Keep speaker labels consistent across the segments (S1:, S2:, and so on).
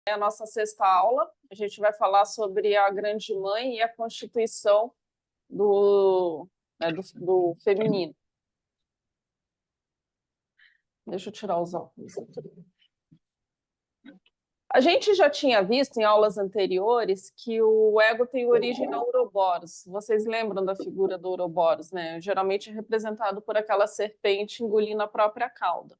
S1: É a nossa sexta aula. A gente vai falar sobre a Grande Mãe e a constituição do feminino. Deixa eu tirar os óculos. A gente já tinha visto em aulas anteriores que o ego tem origem na Ouroboros. Vocês lembram da figura do Ouroboros, né? Geralmente é representado por aquela serpente engolindo a própria cauda.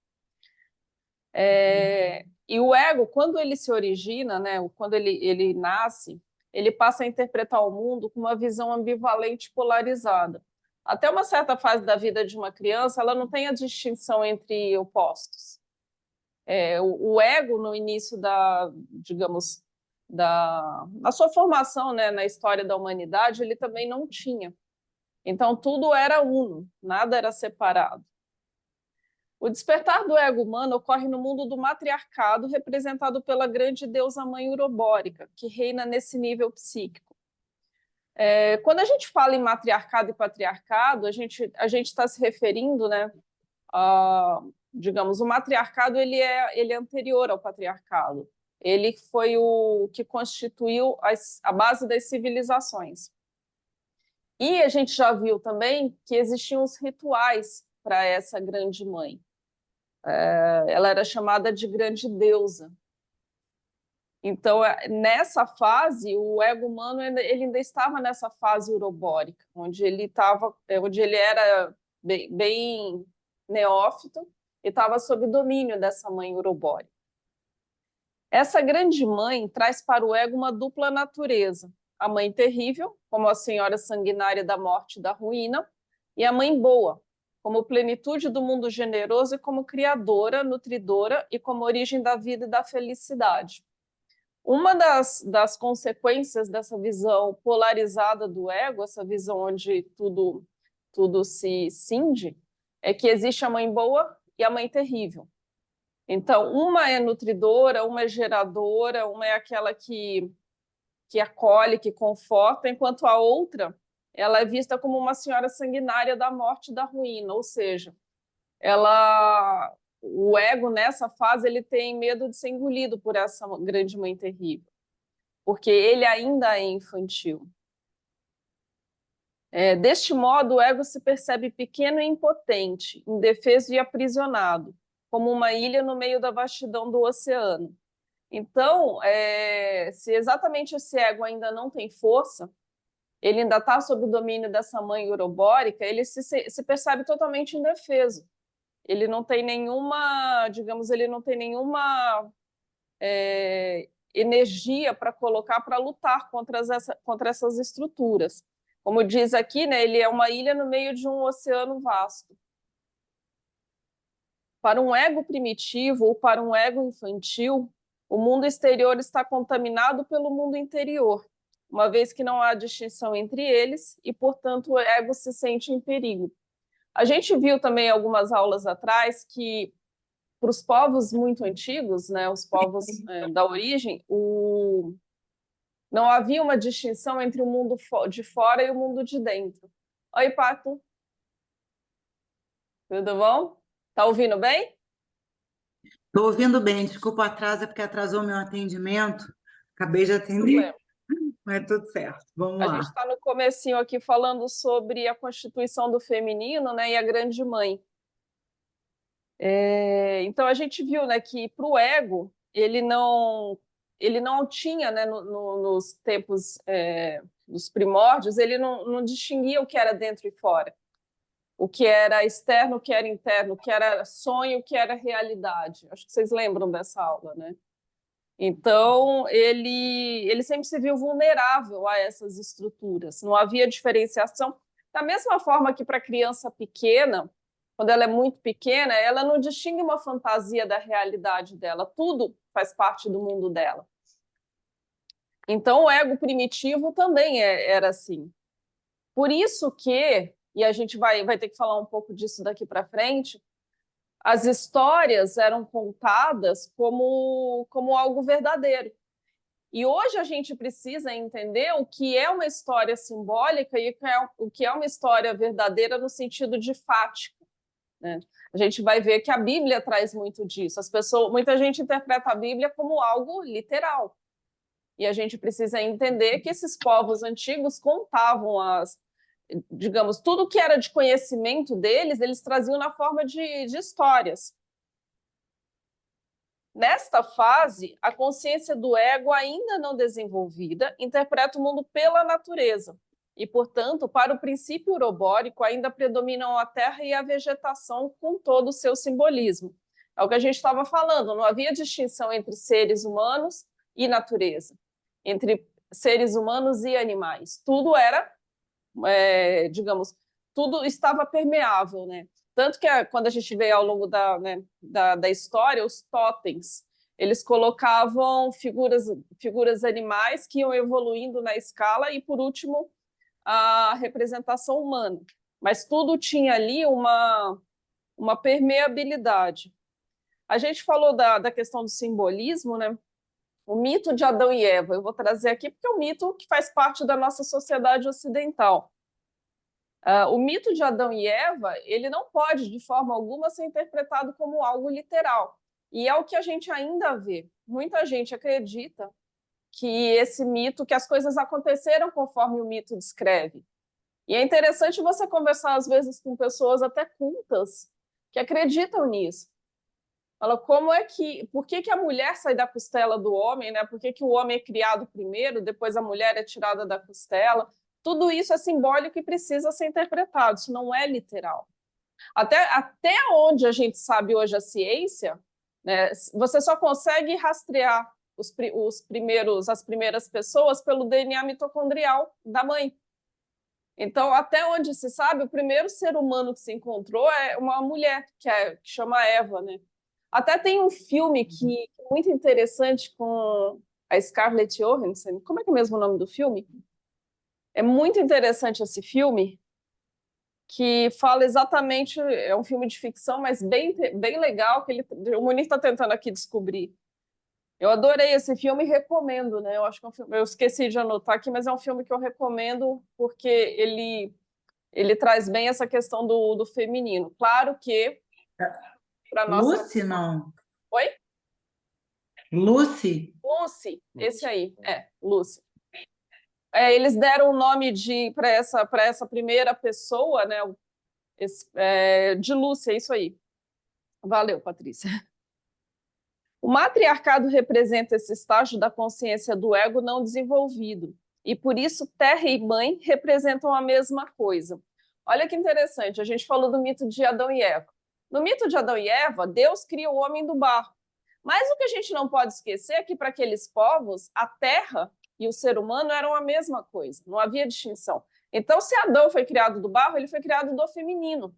S1: E o ego, quando ele se origina, né, quando ele nasce, ele passa a interpretar o mundo com uma visão ambivalente polarizada. Até uma certa fase da vida de uma criança, ela não tem a distinção entre opostos. O ego, no início digamos, na sua formação, né, na história da humanidade, ele também não tinha. Então, tudo era uno, nada era separado. O despertar do ego humano ocorre no mundo do matriarcado, representado pela grande deusa mãe urobórica, que reina nesse nível psíquico. Quando a gente fala em matriarcado e patriarcado, a gente está se referindo, né, digamos, o matriarcado ele é anterior ao patriarcado. Ele foi o que constituiu a base das civilizações. E a gente já viu também que existiam os rituais para essa grande mãe. Ela era chamada de grande deusa. Então, nessa fase, o ego humano ele ainda estava nessa fase urobórica, onde ele era bem neófito e estava sob domínio dessa mãe urobórica. Essa grande mãe traz para o ego uma dupla natureza: a mãe terrível, como a senhora sanguinária da morte e da ruína, e a mãe boa, como plenitude do mundo generoso e como criadora, nutridora e como origem da vida e da felicidade. Uma das consequências dessa visão polarizada do ego, essa visão onde tudo se cinge, é que existe a mãe boa e a mãe terrível. Então, uma é nutridora, uma é geradora, uma é aquela que acolhe, que conforta, enquanto a outra ela é vista como uma senhora sanguinária da morte e da ruína, ou seja, o ego nessa fase ele tem medo de ser engolido por essa grande mãe terrível, porque ele ainda é infantil. Deste modo, o ego se percebe pequeno e impotente, indefeso e aprisionado, como uma ilha no meio da vastidão do oceano. Então, se exatamente esse ego ainda não tem força, ele ainda está sob o domínio dessa mãe urobórica, ele se percebe totalmente indefeso. Ele não tem nenhuma, digamos, energia para colocar para lutar contra essas estruturas. Como diz aqui, né, ele é uma ilha no meio de um oceano vasto. Para um ego primitivo ou para um ego infantil, o mundo exterior está contaminado pelo mundo interior, uma vez que não há distinção entre eles e, portanto, o ego se sente em perigo. A gente viu também algumas aulas atrás que, para os povos muito antigos, né, os povos da origem, não havia uma distinção entre o mundo de fora e o mundo de dentro. Oi, Pato. Tudo bom? Tá ouvindo bem?
S2: Estou ouvindo bem, desculpa o atraso, é porque atrasou meu atendimento. Acabei de atender, mas tudo certo. Vamos
S1: A gente
S2: lá.
S1: está no comecinho aqui falando sobre a constituição do feminino, né, e a grande mãe. Então a gente viu, né, que para o ego ele não tinha, né, nos tempos dos primórdios, ele não distinguia o que era dentro e fora, o que era externo, o que era interno, o que era sonho, o que era realidade. Acho que vocês lembram dessa aula, né? Então, ele sempre se viu vulnerável a essas estruturas, não havia diferenciação. Da mesma forma que para a criança pequena, quando ela é muito pequena, ela não distingue uma fantasia da realidade dela, tudo faz parte do mundo dela. Então, o ego primitivo também era assim. Por isso que, e a gente vai ter que falar um pouco disso daqui para frente, as histórias eram contadas como algo verdadeiro. E hoje a gente precisa entender o que é uma história simbólica e o que é uma história verdadeira no sentido de fático. né? A gente vai ver que a Bíblia traz muito disso. Muita gente interpreta a Bíblia como algo literal. E a gente precisa entender que esses povos antigos contavam digamos, tudo que era de conhecimento deles, eles traziam na forma de histórias. Nesta fase, a consciência do ego, ainda não desenvolvida, interpreta o mundo pela natureza. E, portanto, para o princípio urobórico, ainda predominam a terra e a vegetação com todo o seu simbolismo. É o que a gente estava falando, não havia distinção entre seres humanos e natureza, entre seres humanos e animais. Tudo era, digamos, tudo estava permeável, né? Tanto que quando a gente vê ao longo da história, os totens, eles colocavam figuras animais que iam evoluindo na escala e, por último, a representação humana. Mas tudo tinha ali uma permeabilidade. A gente falou da questão do simbolismo, né? O mito de Adão e Eva, eu vou trazer aqui porque é um mito que faz parte da nossa sociedade ocidental. O mito de Adão e Eva, ele não pode, de forma alguma, ser interpretado como algo literal. E é o que a gente ainda vê. Muita gente acredita que esse mito, que as coisas aconteceram conforme o mito descreve. E é interessante você conversar, às vezes, com pessoas até cultas que acreditam nisso. Fala, por que a mulher sai da costela do homem, né? Por que o homem é criado primeiro, depois a mulher é tirada da costela? Tudo isso é simbólico e precisa ser interpretado, isso não é literal. Até onde a gente sabe hoje a ciência, né, você só consegue rastrear as primeiras pessoas pelo DNA mitocondrial da mãe. Então, até onde se sabe, o primeiro ser humano que se encontrou é uma mulher, que chama Eva, né? Até tem um filme que é muito interessante com a Scarlett Johansson. Como é que é mesmo o nome do filme? É muito interessante esse filme, que fala exatamente, é um filme de ficção, mas bem legal, que o Munir está tentando aqui descobrir. Eu adorei esse filme e recomendo, né? Eu acho que é um filme, eu esqueci de anotar aqui, mas é um filme que eu recomendo porque ele traz bem essa questão do feminino. Claro que para nossa...
S2: Lucy, não?
S1: Oi?
S2: Lucy?
S1: Lucy, esse aí, Lucy. Eles deram o nome para essa primeira pessoa, né? De Lúcia, é isso aí. Valeu, Patrícia. O matriarcado representa esse estágio da consciência do ego não desenvolvido, e por isso terra e mãe representam a mesma coisa. Olha que interessante, a gente falou do mito de Adão e Eva. No mito de Adão e Eva, Deus cria o homem do barro. Mas o que a gente não pode esquecer é que para aqueles povos, a terra e o ser humano eram a mesma coisa, não havia distinção. Então, se Adão foi criado do barro, ele foi criado do feminino.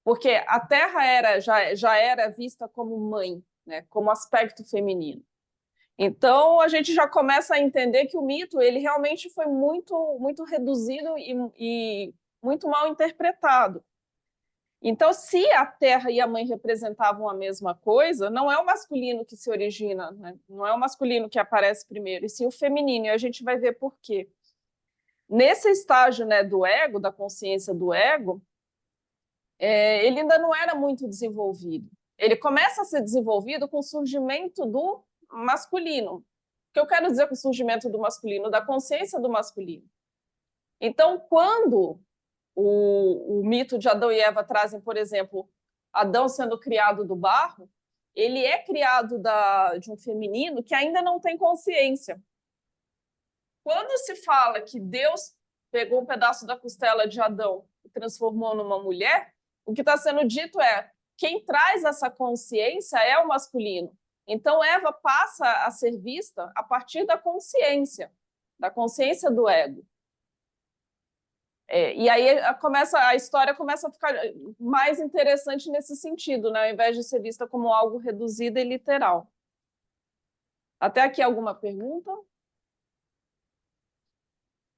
S1: Porque a terra já era vista como mãe, né, como aspecto feminino. Então, a gente já começa a entender que o mito ele realmente foi muito, muito reduzido e muito mal interpretado. Então, se a terra e a mãe representavam a mesma coisa, não é o masculino que se origina, né? Não é o masculino que aparece primeiro, e sim o feminino, e a gente vai ver por quê. Nesse estágio, né, do ego, da consciência do ego, ele ainda não era muito desenvolvido. Ele começa a ser desenvolvido com o surgimento do masculino. O que eu quero dizer com o surgimento do masculino? Da consciência do masculino. Então, quando o mito de Adão e Eva trazem, por exemplo, Adão sendo criado do barro, ele é criado de um feminino que ainda não tem consciência. Quando se fala que Deus pegou um pedaço da costela de Adão e transformou numa mulher, o que está sendo dito é quem traz essa consciência é o masculino. Então, Eva passa a ser vista a partir da consciência do ego. E aí a história começa a ficar mais interessante nesse sentido, né? Ao invés de ser vista como algo reduzido e literal. Até aqui alguma pergunta?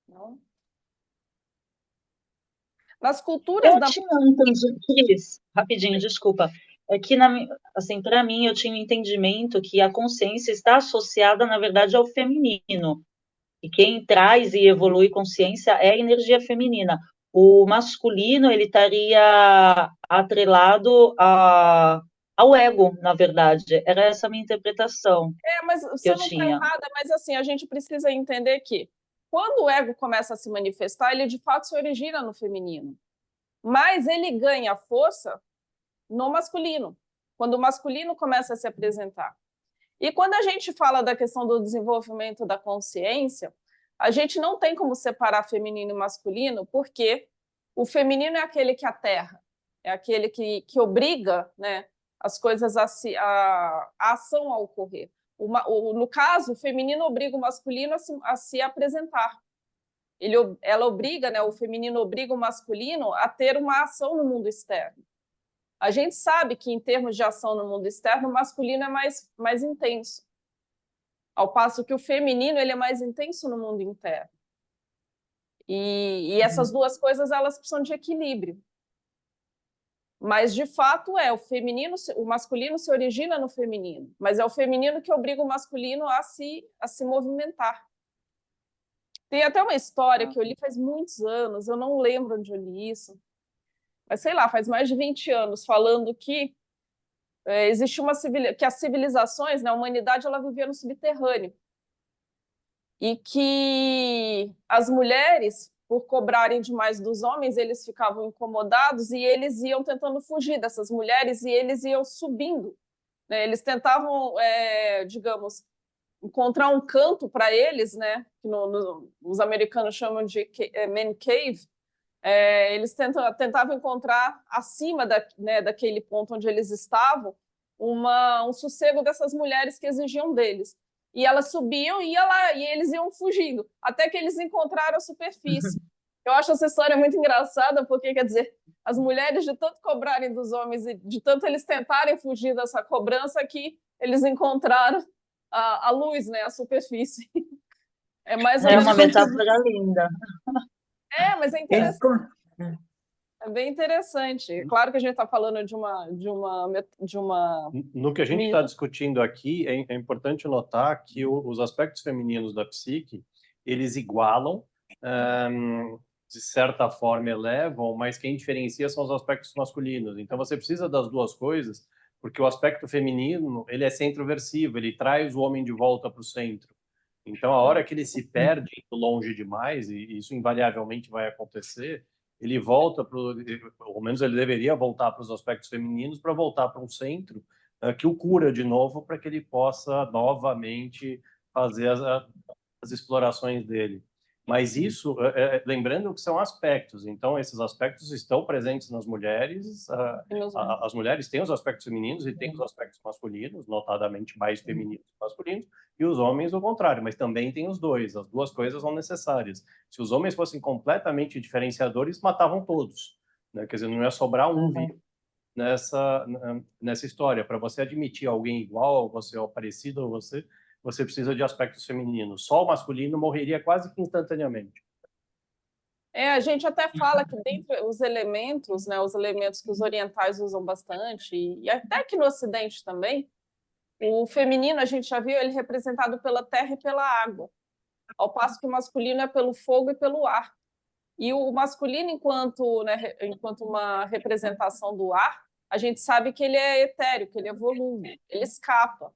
S1: Não? Nas culturas
S3: Eu tinha entendido, Cris, rapidinho, desculpa. É que, assim, para mim, eu tinha um entendimento que a consciência está associada, na verdade, ao feminino. E quem traz e evolui consciência é a energia feminina. o masculino ele estaria atrelado ao ego, na verdade. Era essa a minha interpretação
S1: Mas
S3: que
S1: você
S3: eu
S1: não está
S3: tinha.
S1: errada, mas assim, a gente precisa entender que quando o ego começa a se manifestar, ele de fato se origina no feminino. Mas ele ganha força no masculino, quando o masculino começa a se apresentar. E quando a gente fala da questão do desenvolvimento da consciência, a gente não tem como separar feminino e masculino, porque o feminino é aquele que aterra, é aquele que obriga, né, as coisas a ação a ocorrer. No caso, o feminino obriga o masculino a se apresentar. Ela obriga, né, o feminino obriga o masculino a ter uma ação no mundo externo. A gente sabe que, em termos de ação no mundo externo, o masculino é mais intenso, ao passo que o feminino ele é mais intenso no mundo interno. E essas duas coisas elas precisam de equilíbrio. Mas, de fato, o masculino se origina no feminino, mas é o feminino que obriga o masculino a se movimentar. Tem até uma história que eu li faz muitos anos, eu não lembro onde eu li isso, mas sei lá, faz mais de 20 anos, falando que existe que as civilizações, né, a humanidade, ela vivia no subterrâneo. E que as mulheres, por cobrarem demais dos homens, eles ficavam incomodados e eles iam tentando fugir dessas mulheres e eles iam subindo, né? Eles tentavam, digamos, encontrar um canto para eles, né? Que os americanos chamam de man cave. Eles tentavam encontrar acima daquele ponto onde eles estavam um sossego dessas mulheres que exigiam deles. E elas subiam e ia lá, e eles iam fugindo, até que eles encontraram a superfície. Eu acho essa história muito engraçada, porque, quer dizer, as mulheres, de tanto cobrarem dos homens e de tanto eles tentarem fugir dessa cobrança, que eles encontraram a luz, né, a superfície. É mais ou
S3: É
S1: menos
S3: uma metáfora linda.
S1: mas é interessante. É bem interessante. Claro que a gente está falando de uma.
S4: No que a gente está discutindo aqui, é importante notar que os aspectos femininos da psique, eles igualam, de certa forma elevam, mas quem diferencia são os aspectos masculinos. Então você precisa das duas coisas, porque o aspecto feminino, ele é centroversivo, ele traz o homem de volta para o centro. Então a hora que ele se perde longe demais, e isso invariavelmente vai acontecer, ele volta pelo menos ele deveria voltar para os aspectos femininos para voltar para um centro que o cura de novo para que ele possa novamente fazer as explorações dele. Mas isso, lembrando que são aspectos, então esses aspectos estão presentes nas mulheres, as mulheres têm os aspectos femininos e têm os aspectos masculinos, notadamente mais femininos que masculinos, e os homens o contrário, mas também tem os dois, as duas coisas são necessárias. Se os homens fossem completamente diferenciadores, matavam todos, né? Quer dizer, não ia sobrar um vivo nessa história. Para você admitir alguém igual a você ou parecido a você, você precisa de aspectos femininos. Só o masculino morreria quase que instantaneamente.
S1: A gente até fala que dentre os elementos, né, os elementos que os orientais usam bastante, e até aqui no Ocidente também, o feminino, a gente já viu ele representado pela terra e pela água, ao passo que o masculino é pelo fogo e pelo ar. E o masculino, enquanto uma representação do ar, a gente sabe que ele é etéreo, que ele é volúvel, ele escapa.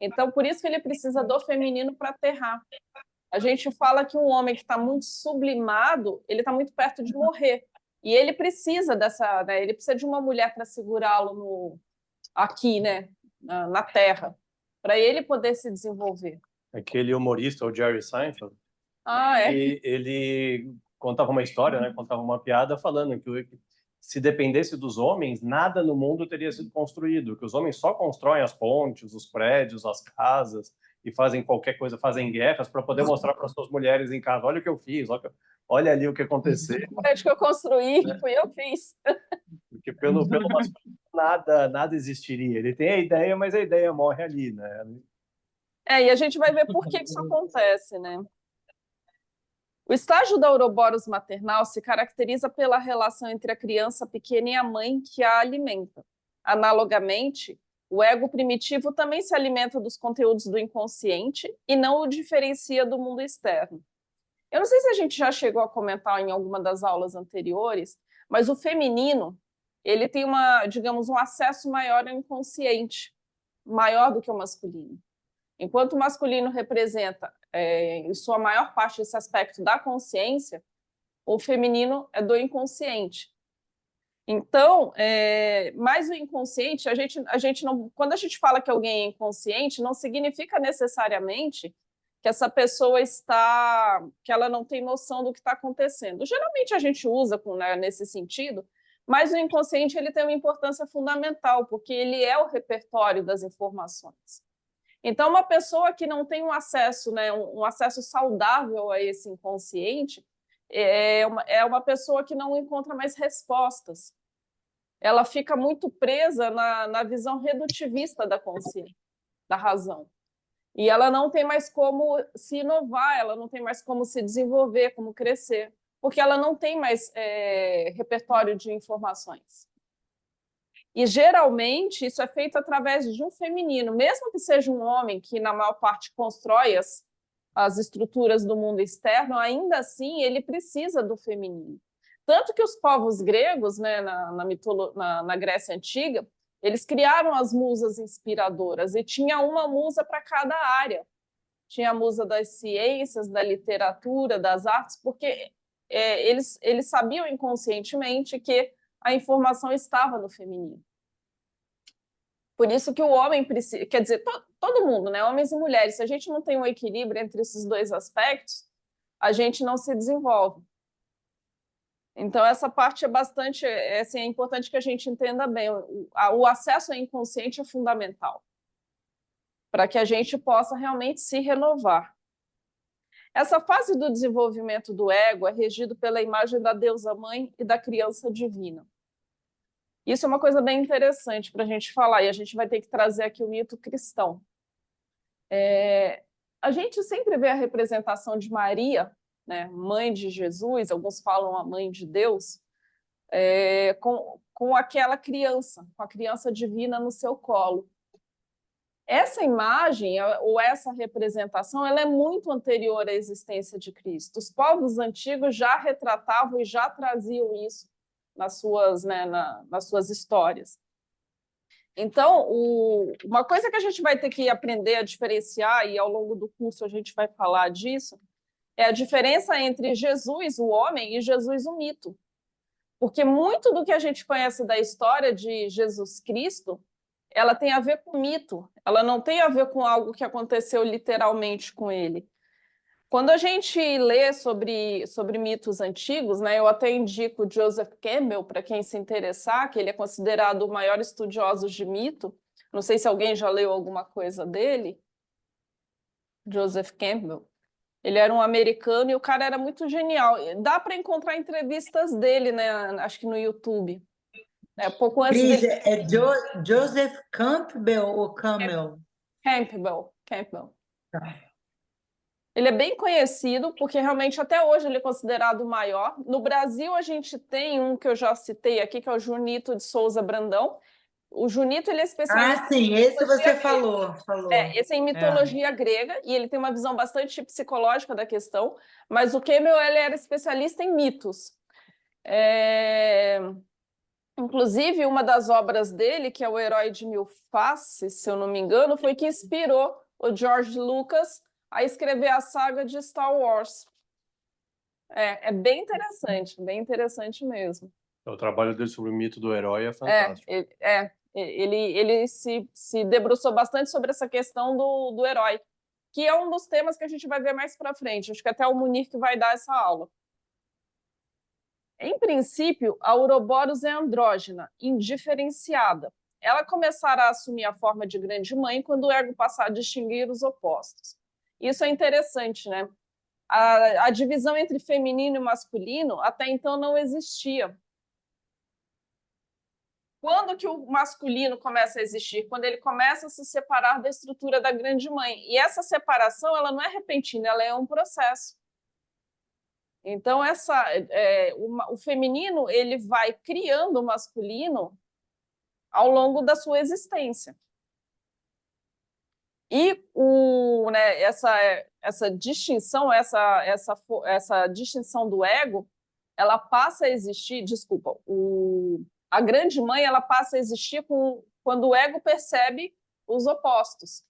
S1: Então, por isso que ele precisa do feminino para aterrar. A gente fala que um homem que está muito sublimado, ele está muito perto de morrer. E ele precisa ele precisa de uma mulher para segurá-lo aqui, né, na Terra, para ele poder se desenvolver.
S4: Aquele humorista, o Jerry Seinfeld,
S1: é?
S4: ele contava uma história, né, contava uma piada falando que se dependesse dos homens, nada no mundo teria sido construído, que os homens só constroem as pontes, os prédios, as casas, e fazem qualquer coisa, fazem guerras para poder mostrar para suas mulheres em casa, olha o que eu fiz, olha ali o que aconteceu.
S1: O prédio que eu construí, fui eu que fiz.
S4: Porque pelo masculino nada existiria. Ele tem a ideia, mas a ideia morre ali, né?
S1: E a gente vai ver por que isso acontece, né? O estágio da ouroboros maternal se caracteriza pela relação entre a criança pequena e a mãe que a alimenta. Analogamente, o ego primitivo também se alimenta dos conteúdos do inconsciente e não o diferencia do mundo externo. Eu não sei se a gente já chegou a comentar em alguma das aulas anteriores, mas o feminino, ele tem digamos, um acesso maior ao inconsciente, maior do que o masculino. Enquanto o masculino representa, em sua maior parte, esse aspecto da consciência, o feminino é do inconsciente. Então, mas o inconsciente, a gente não, quando a gente fala que alguém é inconsciente, não significa necessariamente que essa pessoa que ela não tem noção do que está acontecendo. Geralmente a gente usa nesse sentido, mas o inconsciente ele tem uma importância fundamental, porque ele é o repertório das informações. Então, uma pessoa que não tem um acesso saudável a esse inconsciente é uma pessoa que não encontra mais respostas. Ela fica muito presa na visão redutivista da consciência, da razão. E ela não tem mais como se inovar, ela não tem mais como se desenvolver, como crescer, porque ela não tem mais repertório de informações. E, geralmente, isso é feito através de um feminino, mesmo que seja um homem que, na maior parte, constrói as estruturas do mundo externo, ainda assim, ele precisa do feminino. Tanto que os povos gregos, né, na Grécia Antiga, eles criaram as musas inspiradoras, e tinha uma musa para cada área. Tinha a musa das ciências, da literatura, das artes, porque eles sabiam inconscientemente que a informação estava no feminino. Por isso que o homem precisa, quer dizer, todo mundo, né, homens e mulheres, se a gente não tem um equilíbrio entre esses dois aspectos, a gente não se desenvolve. Então, essa parte é bastante, assim, é importante que a gente entenda bem. O acesso ao inconsciente é fundamental para que a gente possa realmente se renovar. Essa fase do desenvolvimento do ego é regido pela imagem da deusa-mãe e da criança divina. Isso é uma coisa bem interessante para a gente falar, e a gente vai ter que trazer aqui o mito cristão. A gente sempre vê a representação de Maria, né, mãe de Jesus, alguns falam a mãe de Deus, com aquela criança, com a criança divina no seu colo. Essa imagem, ou essa representação, ela é muito anterior à existência de Cristo. Os povos antigos já retratavam e já traziam isso nas suas histórias. Então, uma coisa que a gente vai ter que aprender a diferenciar, e ao longo do curso a gente vai falar disso, é a diferença entre Jesus, o homem, e Jesus, o mito. Porque muito do que a gente conhece da história de Jesus Cristo, ela tem a ver com mito, ela não tem a ver com algo que aconteceu literalmente com ele. Quando a gente lê sobre mitos antigos, né, eu até indico Joseph Campbell, para quem se interessar, que ele é considerado o maior estudioso de mito. Não sei se alguém já leu alguma coisa dele. Joseph Campbell. Ele era um americano e o cara era muito genial. Dá para encontrar entrevistas dele, né, acho que no YouTube. Pouco antes
S2: Cris,
S1: dele...
S2: é Joseph Campbell ou Campbell?
S1: Campbell.
S2: Tá.
S1: Ele é bem conhecido, porque realmente até hoje ele é considerado o maior. No Brasil, a gente tem um que eu já citei aqui, que é o Junito de Souza Brandão. O Junito ele é especialista
S2: sim,
S1: em
S2: esse
S1: mitologia
S2: você
S1: grega.
S2: falou.
S1: Esse é em mitologia grega, e ele tem uma visão bastante psicológica da questão, mas o Campbell ele era especialista em mitos. Inclusive, uma das obras dele, que é O Herói de Mil Faces, se eu não me engano, foi que inspirou o George Lucas a escrever a saga de Star Wars. É bem interessante mesmo.
S4: O trabalho dele sobre o mito do herói é fantástico.
S1: Ele se debruçou bastante sobre essa questão do herói, que é um dos temas que a gente vai ver mais para frente. Acho que até o Munir que vai dar essa aula. Em princípio, a Ouroboros é andrógena, indiferenciada. Ela começará a assumir a forma de grande mãe quando o ego passar a distinguir os opostos. Isso é interessante, né? A divisão entre feminino e masculino até então não existia. Quando que o masculino começa a existir? Quando ele começa a se separar da estrutura da grande mãe. E essa separação ela não é repentina, ela é um processo. Então, o feminino ele vai criando o masculino ao longo da sua existência. E né, essa distinção, essa distinção do ego, ela passa a existir, desculpa, a grande mãe ela passa a existir quando o ego percebe os opostos,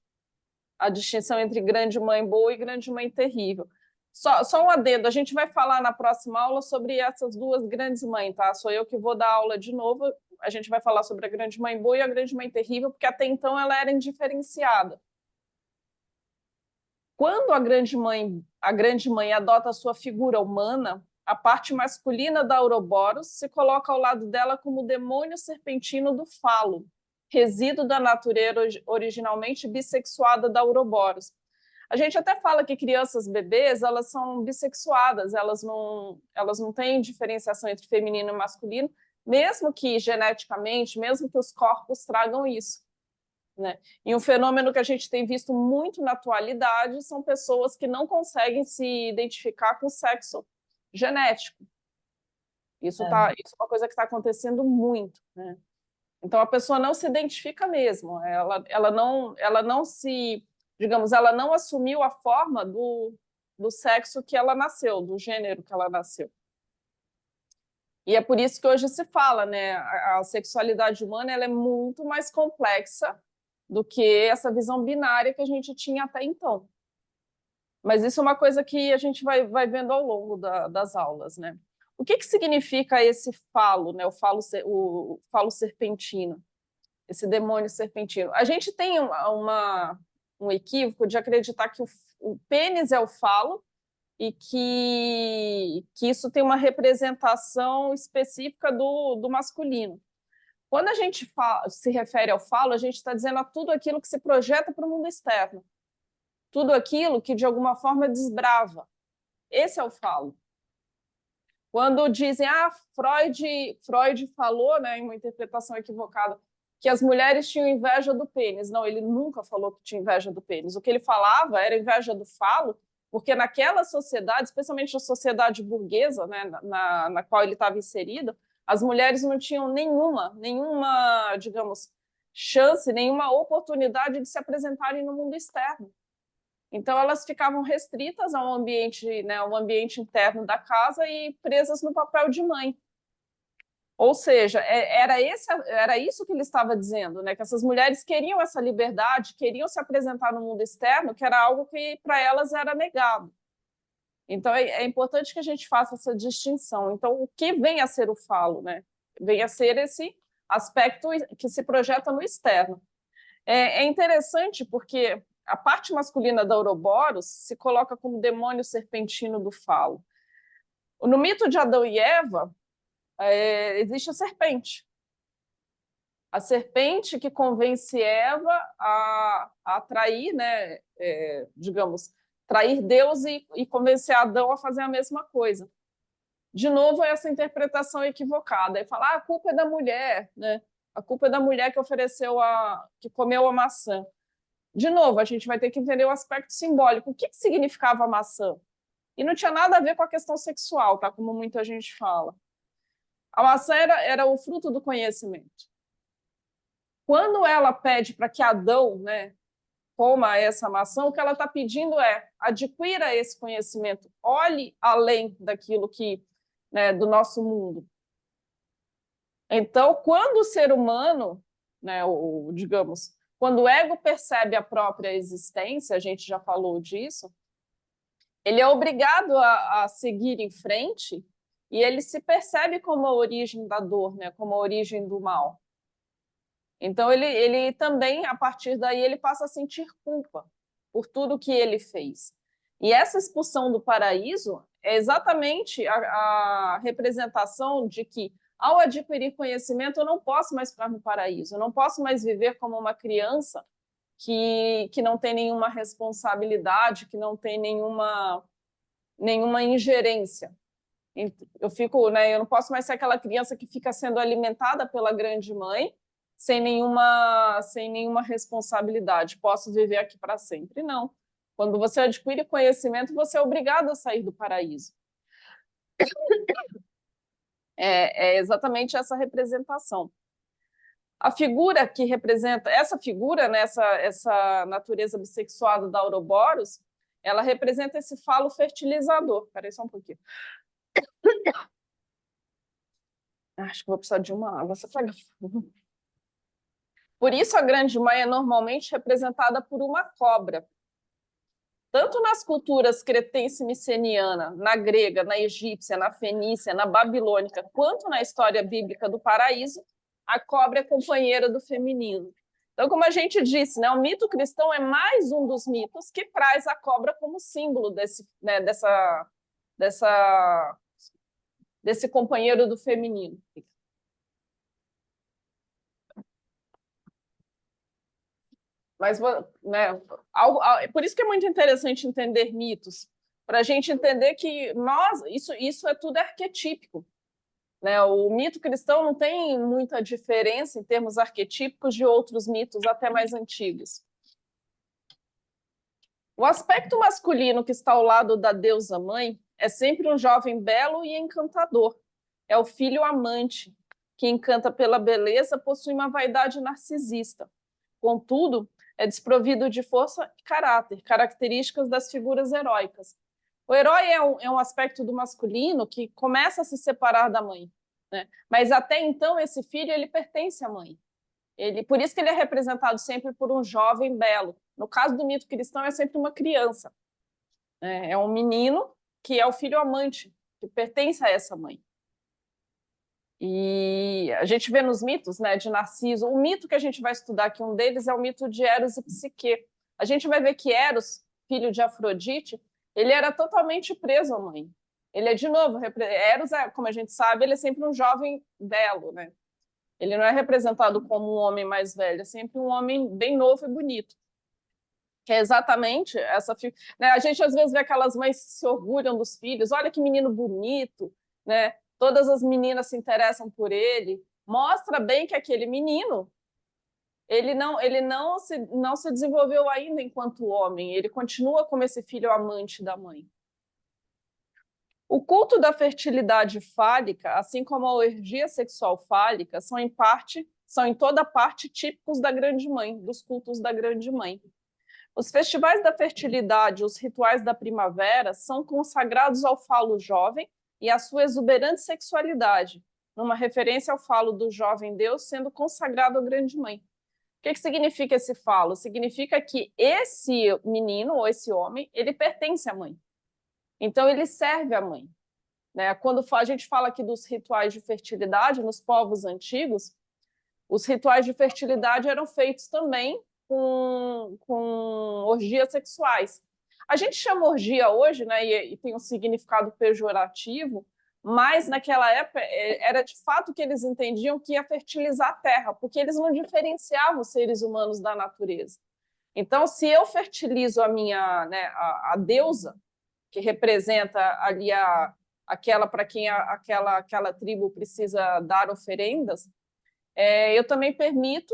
S1: a distinção entre grande mãe boa e grande mãe terrível. Só um adendo, a gente vai falar na próxima aula sobre essas duas grandes mães, tá? Sou eu que vou dar aula de novo, a gente vai falar sobre a grande mãe boa e a grande mãe terrível, porque até então ela era indiferenciada. Quando a grande mãe adota a sua figura humana, a parte masculina da Ouroboros se coloca ao lado dela como o demônio serpentino do falo, resíduo da natureza originalmente bissexuada da Ouroboros. A gente até fala que crianças bebês, elas são bissexuadas, elas não têm diferenciação entre feminino e masculino, mesmo que geneticamente, mesmo que os corpos tragam isso. Né? E um fenômeno que a gente tem visto muito na atualidade são pessoas que não conseguem se identificar com o sexo genético. Isso é uma coisa que está acontecendo muito. Né? Então, a pessoa não se identifica mesmo, ela não se, digamos, ela não assumiu a forma do sexo que ela nasceu, do gênero que ela nasceu. E é por isso que hoje se fala, né, a sexualidade humana ela é muito mais complexa do que essa visão binária que a gente tinha até então. Mas isso é uma coisa que a gente vai vendo ao longo das aulas, né? O que significa esse falo, né? O falo serpentino, esse demônio serpentino? A gente tem um equívoco de acreditar que o pênis é o falo e que isso tem uma representação específica do masculino. Quando a gente se refere ao falo, a gente está dizendo a tudo aquilo que se projeta para o mundo externo, tudo aquilo que, de alguma forma, desbrava. Esse é o falo. Quando dizem, Freud falou, né, em uma interpretação equivocada, que as mulheres tinham inveja do pênis. Não, ele nunca falou que tinha inveja do pênis. O que ele falava era inveja do falo, porque naquela sociedade, especialmente a sociedade burguesa, né, na qual ele estava inserido, as mulheres não tinham nenhuma, digamos, chance, nenhuma oportunidade de se apresentarem no mundo externo. Então, elas ficavam restritas ao ambiente, né, ao ambiente interno da casa e presas no papel de mãe. Ou seja, era isso que ele estava dizendo, né, que essas mulheres queriam essa liberdade, queriam se apresentar no mundo externo, que era algo que para elas era negado. Então, é importante que a gente faça essa distinção. Então, o que vem a ser o falo? Né? Vem a ser esse aspecto que se projeta no externo. É interessante porque a parte masculina da Ouroboros se coloca como demônio serpentino do falo. No mito de Adão e Eva, existe a serpente. A serpente que convence Eva a atrair, né, digamos, trair Deus e convencer Adão a fazer a mesma coisa. De novo, essa interpretação equivocada. E falar, a culpa é da mulher, né? A culpa é da mulher que comeu a maçã. De novo, a gente vai ter que entender o aspecto simbólico. O que significava a maçã? E não tinha nada a ver com a questão sexual, tá? Como muita gente fala. A maçã era o fruto do conhecimento. Quando ela pede para que Adão, né, coma essa maçã, o que ela está pedindo é adquira esse conhecimento, olhe além daquilo que, né, do nosso mundo. Então, quando o ser humano, né, digamos, quando o ego percebe a própria existência, a gente já falou disso, ele é obrigado a seguir em frente e ele se percebe como a origem da dor, né, como a origem do mal. Então, ele também, a partir daí, ele passa a sentir culpa por tudo que ele fez. E essa expulsão do paraíso é exatamente a representação de que, ao adquirir conhecimento, eu não posso mais ficar no paraíso, eu não posso mais viver como uma criança que não tem nenhuma responsabilidade, que não tem nenhuma ingerência. Eu não posso mais ser aquela criança que fica sendo alimentada pela grande mãe, sem nenhuma responsabilidade. Posso viver aqui para sempre? Não. Quando você adquire conhecimento, você é obrigado a sair do paraíso. É exatamente essa representação. A figura que representa, essa figura, né, essa natureza bissexuada da Ouroboros, ela representa esse falo fertilizador. Espera aí só um pouquinho. Acho que vou precisar de uma água. Por isso, a grande mãe é normalmente representada por uma cobra. Tanto nas culturas cretense e miceniana, na grega, na egípcia, na fenícia, na babilônica, quanto na história bíblica do paraíso, a cobra é companheira do feminino. Então, como a gente disse, né, o mito cristão é mais um dos mitos que traz a cobra como símbolo desse companheiro do feminino. Mas, né, por isso que é muito interessante entender mitos, para a gente entender que isso é tudo arquetípico. Né? O mito cristão não tem muita diferença em termos arquetípicos de outros mitos até mais antigos. O aspecto masculino que está ao lado da deusa mãe é sempre um jovem belo e encantador. É o filho amante, que encanta pela beleza, possui uma vaidade narcisista. Contudo, é desprovido de força e caráter, características das figuras heróicas. O herói é um aspecto do masculino que começa a se separar da mãe, né? Mas até então esse filho ele pertence à mãe. Por isso que ele é representado sempre por um jovem belo. No caso do mito cristão é sempre uma criança. É um menino que é o filho amante, que pertence a essa mãe. E a gente vê nos mitos, né, de Narciso, o mito que a gente vai estudar aqui, um deles é o mito de Eros e Psique. A gente vai ver que Eros, filho de Afrodite, ele era totalmente preso à mãe. Ele é, de novo, Eros, como a gente sabe, ele é sempre um jovem belo, né? Ele não é representado como um homem mais velho, é sempre um homem bem novo e bonito. Que é exatamente essa... Né? A gente, às vezes, vê aquelas mães que se orgulham dos filhos. Olha que menino bonito, né? Todas as meninas se interessam por ele. Mostra bem que aquele menino ele não se desenvolveu ainda enquanto homem. Ele continua como esse filho amante da mãe. O culto da fertilidade fálica, assim como a orgia sexual fálica, são em toda parte típicos da Grande Mãe, dos cultos da Grande Mãe. Os festivais da fertilidade, os rituais da primavera, são consagrados ao falo jovem e à sua exuberante sexualidade, numa referência ao falo do jovem Deus sendo consagrado à Grande Mãe. O que significa esse falo? Significa que esse menino ou esse homem, ele pertence à mãe. Então, ele serve à mãe. Né? Quando a gente fala aqui dos rituais de fertilidade, nos povos antigos, os rituais de fertilidade eram feitos também com orgias sexuais. A gente chama orgia hoje, né, e tem um significado pejorativo, mas naquela época era de fato que eles entendiam que ia fertilizar a terra, porque eles não diferenciavam os seres humanos da natureza. Então, se eu fertilizo a deusa, que representa ali aquela para quem aquela tribo precisa dar oferendas, eu também permito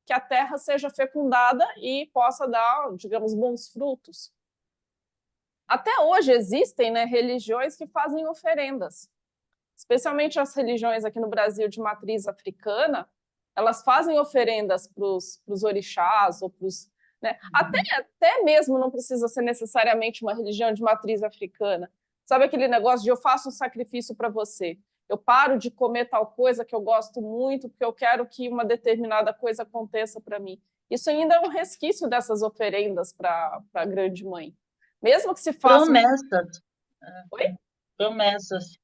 S1: que a terra seja fecundada e possa dar, digamos, bons frutos. Até hoje existem, né, religiões que fazem oferendas, especialmente as religiões aqui no Brasil de matriz africana, elas fazem oferendas para os orixás, ou pros, né? Até mesmo não precisa ser necessariamente uma religião de matriz africana. Sabe aquele negócio de eu faço um sacrifício para você? Eu paro de comer tal coisa que eu gosto muito porque eu quero que uma determinada coisa aconteça para mim. Isso ainda é um resquício dessas oferendas para a Grande Mãe. Mesmo que se faça...
S3: Promessas.
S1: Oi?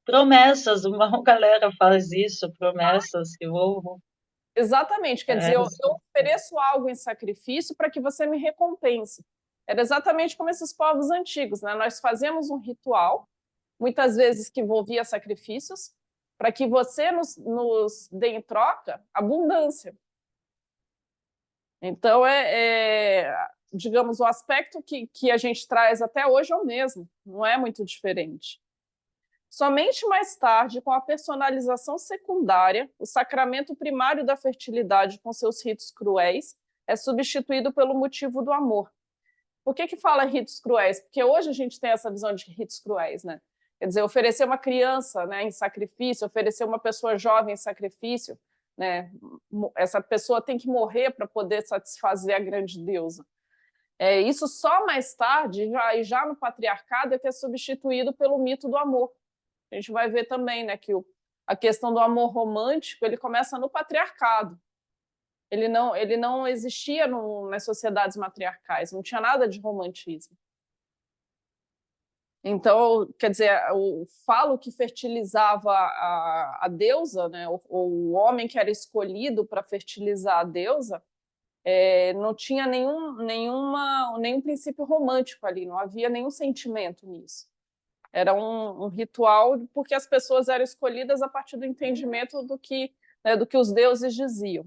S3: Promessas. Uma galera faz isso, promessas que vou...
S1: Exatamente, quer dizer, eu ofereço algo em sacrifício para que você me recompense. Era exatamente como esses povos antigos, né? Nós fazemos um ritual, muitas vezes que envolvia sacrifícios, para que você nos dê em troca abundância. Então, digamos, o aspecto que a gente traz até hoje é o mesmo, não é muito diferente. Somente mais tarde, com a personalização secundária, o sacramento primário da fertilidade com seus ritos cruéis é substituído pelo motivo do amor. Por que fala ritos cruéis? Porque hoje a gente tem essa visão de ritos cruéis, né? Quer dizer, oferecer uma criança, né, em sacrifício, oferecer uma pessoa jovem em sacrifício, né? Essa pessoa tem que morrer para poder satisfazer a grande deusa. Isso só mais tarde, já no patriarcado, é que é substituído pelo mito do amor. A gente vai ver também, né, que a questão do amor romântico ele começa no patriarcado. Ele não existia nas sociedades matriarcais, não tinha nada de romantismo. Então, quer dizer, o falo que fertilizava a deusa, né, o homem que era escolhido para fertilizar a deusa, não tinha nenhum princípio romântico ali, não havia nenhum sentimento nisso. Era um ritual porque as pessoas eram escolhidas a partir do entendimento do que os deuses diziam.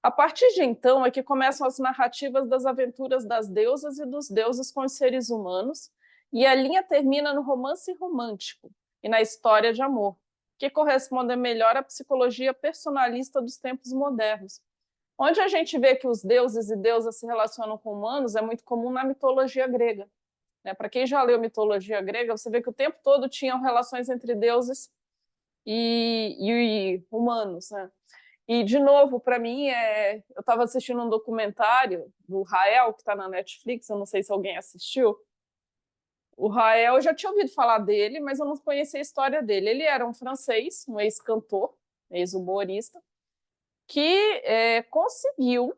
S1: A partir de então é que começam as narrativas das aventuras das deusas e dos deuses com os seres humanos, e a linha termina no romance romântico e na história de amor, que corresponde melhor à psicologia personalista dos tempos modernos. Onde a gente vê que os deuses e deusas se relacionam com humanos é muito comum na mitologia grega. Para quem já leu mitologia grega, você vê que o tempo todo tinham relações entre deuses e humanos, né? E, de novo, para mim, eu estava assistindo um documentário do Rael, que está na Netflix, eu não sei se alguém assistiu. O Rael, eu já tinha ouvido falar dele, mas eu não conhecia a história dele. Ele era um francês, um ex-cantor, ex-humorista, que conseguiu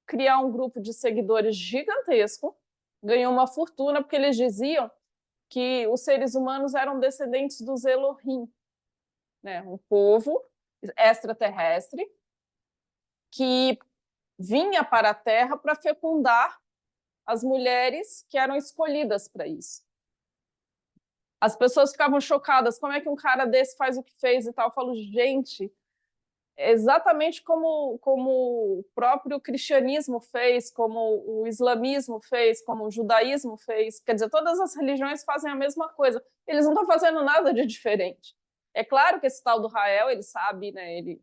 S1: criar um grupo de seguidores gigantesco, ganhou uma fortuna, porque eles diziam que os seres humanos eram descendentes dos Elohim, né? Um povo extraterrestre que vinha para a Terra para fecundar as mulheres que eram escolhidas para isso. As pessoas ficavam chocadas, como é que um cara desse faz o que fez e tal? Eu falo, gente, é exatamente como o próprio cristianismo fez, como o islamismo fez, como o judaísmo fez. Quer dizer, todas as religiões fazem a mesma coisa. Eles não estão fazendo nada de diferente. É claro que esse tal do Rael, ele sabe, né? Ele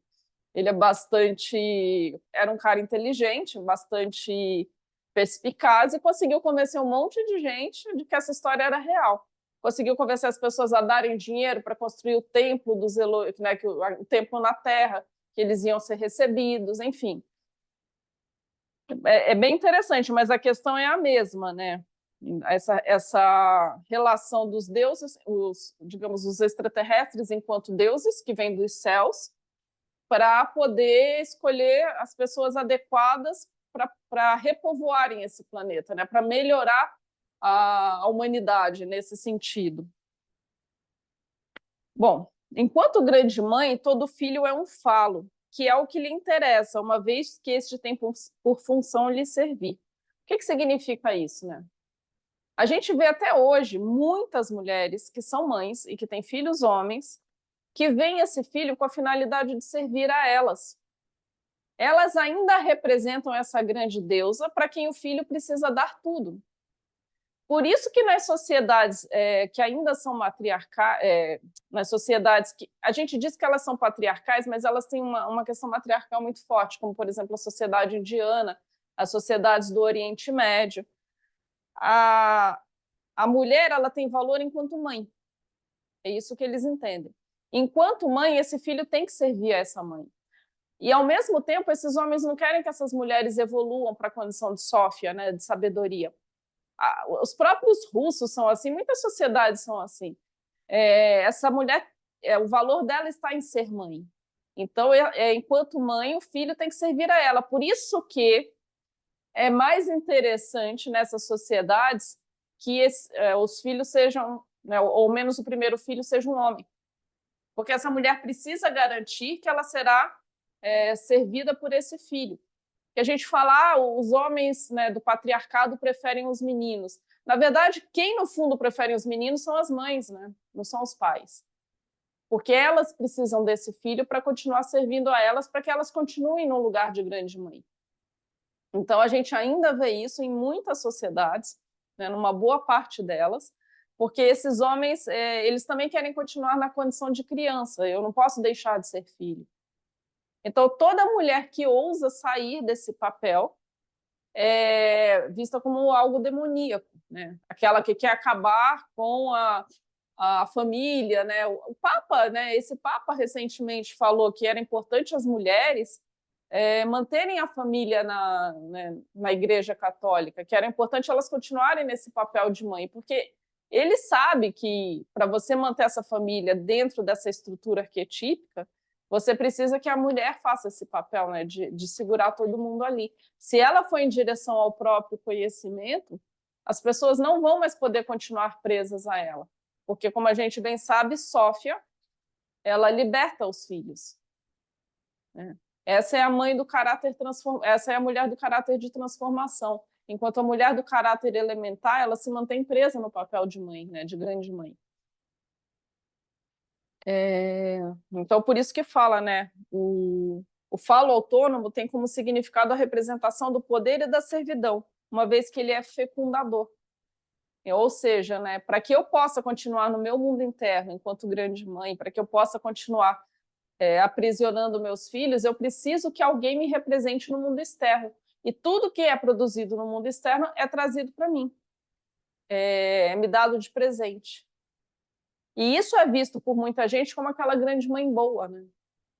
S1: é bastante... Era um cara inteligente, bastante perspicaz e conseguiu convencer um monte de gente de que essa história era real. Conseguiu convencer as pessoas a darem dinheiro para construir o templo dos Elohim, né, o templo na Terra, que eles iam ser recebidos, enfim. É bem interessante, mas a questão é a mesma, né? Essa relação dos deuses, digamos, os extraterrestres enquanto deuses, que vêm dos céus, para poder escolher as pessoas adequadas para repovoarem esse planeta, né? Para melhorar a humanidade nesse sentido. Bom, enquanto grande mãe, todo filho é um falo, que é o que lhe interessa, uma vez que este tem por função lhe servir. O que significa isso, né? A gente vê até hoje muitas mulheres que são mães e que têm filhos homens que veem esse filho com a finalidade de servir a elas. Elas ainda representam essa grande deusa para quem o filho precisa dar tudo. Por isso que nas sociedades que ainda são matriarcais, nas sociedades que a gente diz que elas são patriarcais, mas elas têm uma questão matriarcal muito forte, como, por exemplo, a sociedade indiana, as sociedades do Oriente Médio. A mulher ela tem valor enquanto mãe. É isso que eles entendem. Enquanto mãe, esse filho tem que servir a essa mãe. E, ao mesmo tempo, esses homens não querem que essas mulheres evoluam para a condição de Sófia, né, de sabedoria. Os próprios russos são assim, muitas sociedades são assim. Essa mulher, o valor dela está em ser mãe. Então, enquanto mãe, o filho tem que servir a ela. Por isso que é mais interessante nessas sociedades que os filhos sejam, né, ou menos o primeiro filho seja um homem. Porque essa mulher precisa garantir que ela será servida por esse filho. Que a gente fala, os homens, né, do patriarcado preferem os meninos. Na verdade, quem no fundo prefere os meninos são as mães, né? Não são os pais. Porque elas precisam desse filho para continuar servindo a elas, para que elas continuem no lugar de grande mãe. Então, a gente ainda vê isso em muitas sociedades, né, numa boa parte delas, porque esses homens eles também querem continuar na condição de criança. Eu não posso deixar de ser filho. Então, toda mulher que ousa sair desse papel é vista como algo demoníaco, né? Aquela que quer acabar com a família, né? O Papa, né? Esse Papa recentemente falou que era importante as mulheres manterem a família na Igreja Católica, que era importante elas continuarem nesse papel de mãe, porque ele sabe que para você manter essa família dentro dessa estrutura arquetípica, você precisa que a mulher faça esse papel, né, de segurar todo mundo ali. Se ela for em direção ao próprio conhecimento, as pessoas não vão mais poder continuar presas a ela, porque, como a gente bem sabe, Sófia, ela liberta os filhos, né? Essa é a mãe do caráter essa é a mulher do caráter de transformação. Enquanto a mulher do caráter elementar, ela se mantém presa no papel de mãe, né, de grande mãe. Então, por isso que fala, né, o falo autônomo tem como significado a representação do poder e da servidão, uma vez que ele é fecundador. Ou seja, né, para que eu possa continuar no meu mundo interno enquanto grande mãe, para que eu possa continuar aprisionando meus filhos, eu preciso que alguém me represente no mundo externo. E tudo que é produzido no mundo externo é trazido para mim, é me dado de presente. E isso é visto por muita gente como aquela grande mãe boa, né?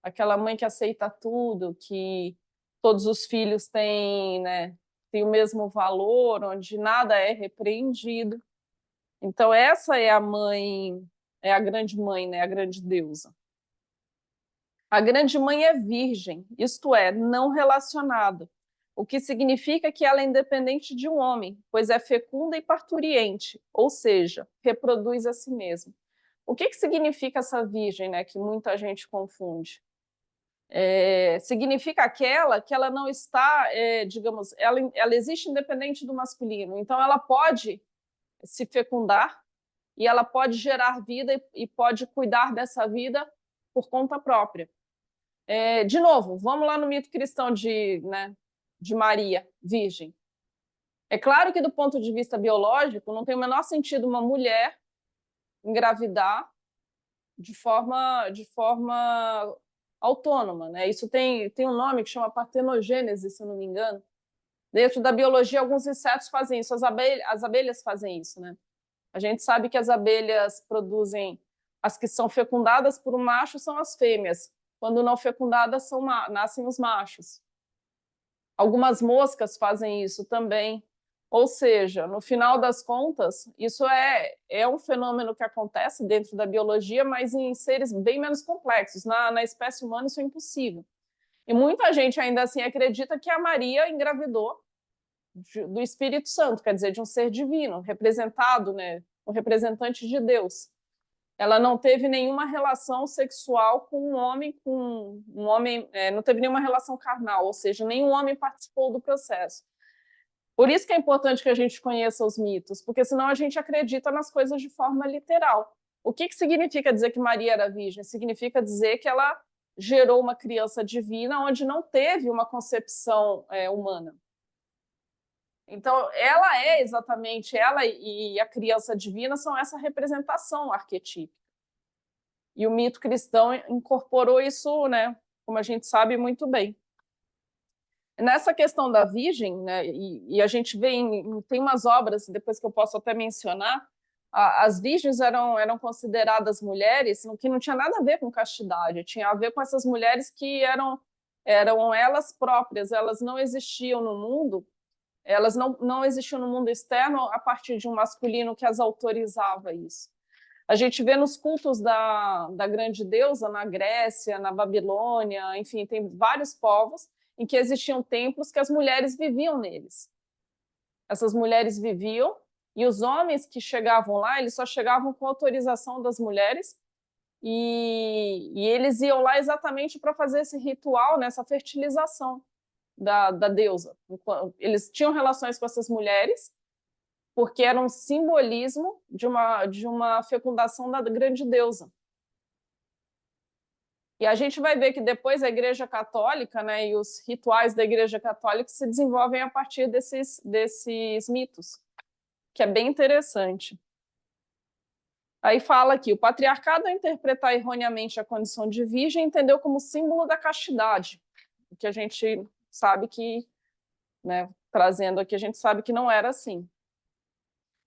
S1: Aquela mãe que aceita tudo, que todos os filhos têm, né, têm o mesmo valor, onde nada é repreendido. Então, essa é a mãe, é a grande mãe, né, a grande deusa. A grande mãe é virgem, isto é, não relacionada, o que significa que ela é independente de um homem, pois é fecunda e parturiente, ou seja, reproduz a si mesma. O que significa essa virgem, né, que muita gente confunde? Significa aquela que ela não está, digamos, ela existe independente do masculino, então ela pode se fecundar e ela pode gerar vida e pode cuidar dessa vida por conta própria. De novo, vamos lá no mito cristão de Maria, virgem. É claro que, do ponto de vista biológico, não tem o menor sentido uma mulher engravidar de forma autônoma, né? Isso tem um nome que chama partenogênese, se eu não me engano. Dentro da biologia, alguns insetos fazem isso, as abelhas fazem isso, né? A gente sabe que as abelhas produzem, as que são fecundadas por um macho são as fêmeas, quando não fecundadas nascem os machos. Algumas moscas fazem isso também. Ou seja, no final das contas, isso é um fenômeno que acontece dentro da biologia, mas em seres bem menos complexos. Na espécie humana, isso é impossível. E muita gente ainda assim acredita que a Maria engravidou do Espírito Santo, quer dizer, de um ser divino, representado, né, um representante de Deus. Ela não teve nenhuma relação sexual com um homem, não teve nenhuma relação carnal, ou seja, nenhum homem participou do processo. Por isso que é importante que a gente conheça os mitos, porque senão a gente acredita nas coisas de forma literal. O que significa dizer que Maria era virgem? Significa dizer que ela gerou uma criança divina onde não teve uma concepção humana. Então, ela e a criança divina são essa representação arquetípica. E o mito cristão incorporou isso, né, como a gente sabe muito bem. Nessa questão da virgem, né, e a gente vê, tem umas obras, depois que eu posso até mencionar, as virgens eram consideradas mulheres que não tinha nada a ver com castidade, tinha a ver com essas mulheres que eram elas próprias, elas não existiam no mundo, elas não existiam no mundo externo a partir de um masculino que as autorizava isso. A gente vê nos cultos da grande deusa, na Grécia, na Babilônia, enfim, tem vários povos em que existiam templos que as mulheres viviam neles. Essas mulheres viviam e os homens que chegavam lá, eles só chegavam com autorização das mulheres e eles iam lá exatamente para fazer esse ritual, né, essa fertilização da deusa. Eles tinham relações com essas mulheres porque era um simbolismo de uma fecundação da grande deusa. E a gente vai ver que depois a Igreja Católica, né, e os rituais da Igreja Católica se desenvolvem a partir desses mitos, que é bem interessante. Aí fala aqui, o patriarcado, ao interpretar erroneamente a condição de virgem, entendeu como símbolo da castidade, que a gente sabe que, né, trazendo aqui, a gente sabe que não era assim.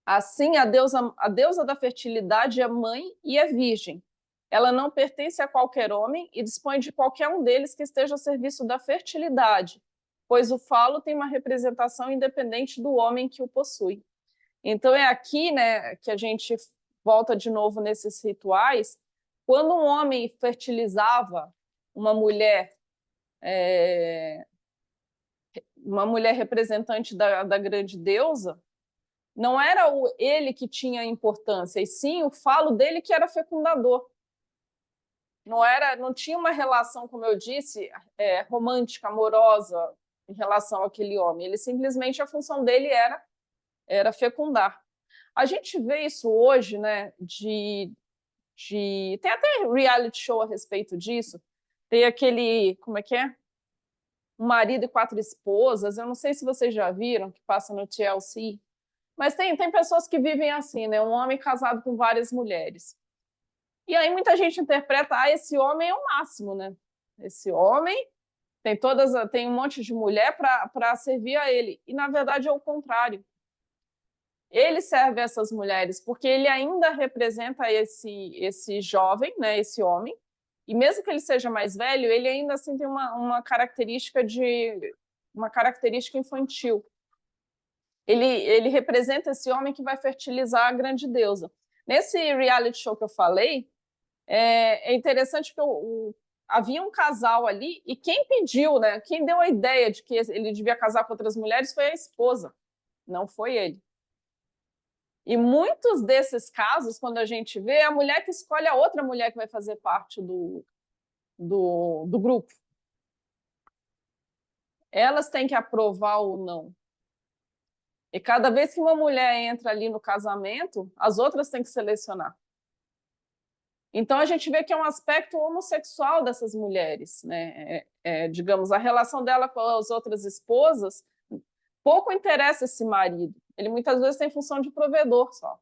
S1: Assim, a deusa da fertilidade é mãe e é virgem. Ela não pertence a qualquer homem e dispõe de qualquer um deles que esteja a serviço da fertilidade, pois o falo tem uma representação independente do homem que o possui. Então, é aqui, né, que a gente volta de novo nesses rituais. Quando um homem fertilizava uma mulher representante da grande deusa, não era ele que tinha importância, e sim o falo dele que era fecundador. Não tinha uma relação, como eu disse, romântica, amorosa em relação àquele homem. Ele simplesmente, a função dele era fecundar. A gente vê isso hoje, né? Tem até reality show a respeito disso. Tem aquele, como é que é? Um marido e 4 esposas. Eu não sei se vocês já viram, que passa no TLC. Mas tem pessoas que vivem assim, né? Um homem casado com várias mulheres. E aí muita gente interpreta, esse homem é o máximo, né? Esse homem tem um monte de mulher para servir a ele. E, na verdade, é o contrário. Ele serve essas mulheres porque ele ainda representa esse jovem, né? Esse homem. E mesmo que ele seja mais velho, ele ainda assim tem uma característica infantil. Ele representa esse homem que vai fertilizar a grande deusa. Nesse reality show que eu falei, é interessante porque havia um casal ali e quem pediu, né, quem deu a ideia de que ele devia casar com outras mulheres foi a esposa, não foi ele. E muitos desses casos, quando a gente vê, é a mulher que escolhe a outra mulher que vai fazer parte do grupo. Elas têm que aprovar ou não. E cada vez que uma mulher entra ali no casamento, as outras têm que selecionar. Então, a gente vê que é um aspecto homossexual dessas mulheres, né? Digamos, a relação dela com as outras esposas pouco interessa esse marido. Ele muitas vezes tem função de provedor só.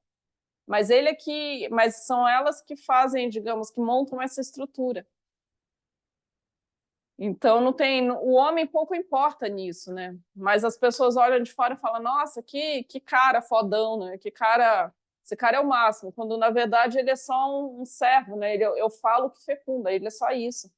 S1: Mas são elas que fazem, digamos, que montam essa estrutura. Então, o homem pouco importa nisso, né? Mas as pessoas olham de fora e falam, nossa, que cara fodão, né? Esse cara é o máximo, quando na verdade ele é só um servo, né? Eu falo que fecunda, ele é só isso.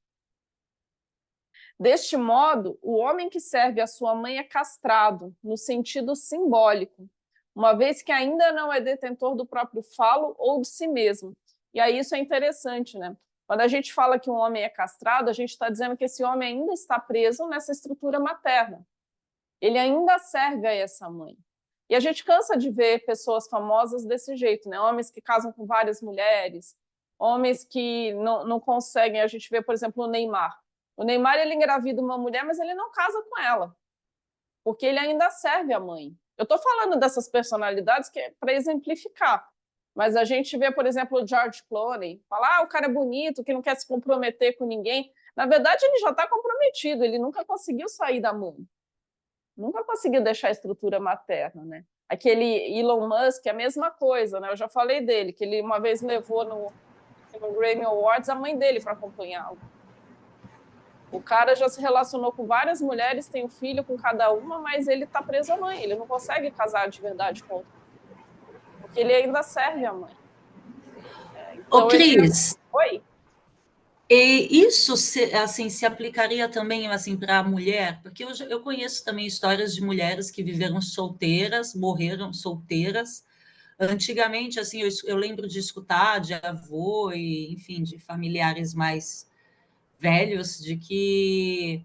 S1: Deste modo, o homem que serve a sua mãe é castrado, no sentido simbólico, uma vez que ainda não é detentor do próprio falo ou de si mesmo. E aí isso é interessante, né? Quando a gente fala que um homem é castrado, a gente está dizendo que esse homem ainda está preso nessa estrutura materna. Ele ainda serve a essa mãe. E a gente cansa de ver pessoas famosas desse jeito, né? Homens que casam com várias mulheres, homens que não conseguem. A gente vê, por exemplo, o Neymar. O Neymar, ele engravida uma mulher, mas ele não casa com ela, porque ele ainda serve a mãe. Eu estou falando dessas personalidades que é para exemplificar, mas a gente vê, por exemplo, o George Clooney, falar, o cara é bonito, que não quer se comprometer com ninguém. Na verdade, ele já está comprometido, ele nunca conseguiu sair da mãe. Nunca conseguiu deixar a estrutura materna, né? Aquele Elon Musk é a mesma coisa, né? Eu já falei dele, que ele uma vez levou no Grammy Awards a mãe dele para acompanhá-lo. O cara já se relacionou com várias mulheres, tem um filho com cada uma, mas ele está preso à mãe, ele não consegue casar de verdade com outra, porque ele ainda serve a mãe.
S5: Então, Cris,
S1: Oi?
S5: E isso se aplicaria também assim, para a mulher? Porque eu conheço também histórias de mulheres que viveram solteiras, morreram solteiras. Antigamente, assim, eu lembro de escutar de avô e, enfim, de familiares mais velhos, de que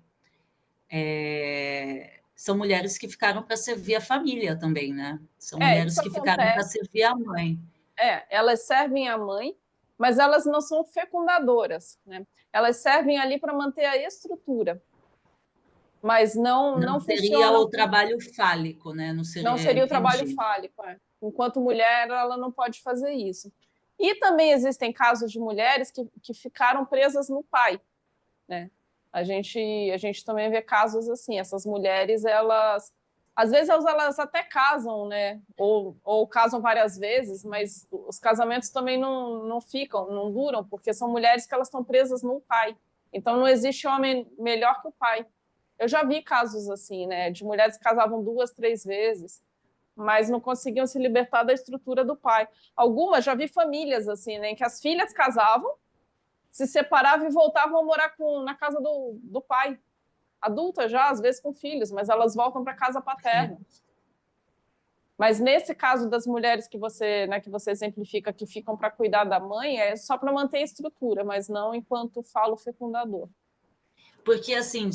S5: são mulheres que ficaram para servir a família também, né? São mulheres que ficaram para servir a mãe.
S1: Elas servem a mãe, mas elas não são fecundadoras, né? Elas servem ali para manter a estrutura, mas não
S5: seria o trabalho fálico, né?
S1: Não seria o trabalho fálico. Enquanto mulher, ela não pode fazer isso. E também existem casos de mulheres que ficaram presas no pai, né? A gente também vê casos assim, essas mulheres, às vezes elas até casam, né? Ou casam várias vezes, mas os casamentos também não duram, porque são mulheres que elas estão presas no pai. Então não existe homem melhor que o pai. Eu já vi casos assim, né? De mulheres que casavam 2, 3 vezes, mas não conseguiam se libertar da estrutura do pai. Algumas, já vi famílias assim, né, em que as filhas casavam, se separavam e voltavam a morar na casa do pai. Adultas já, às vezes com filhos, mas elas voltam para a casa paterna. Mas nesse caso das mulheres que você exemplifica, que ficam para cuidar da mãe, é só para manter a estrutura, mas não enquanto falo fecundador.
S5: Porque, assim,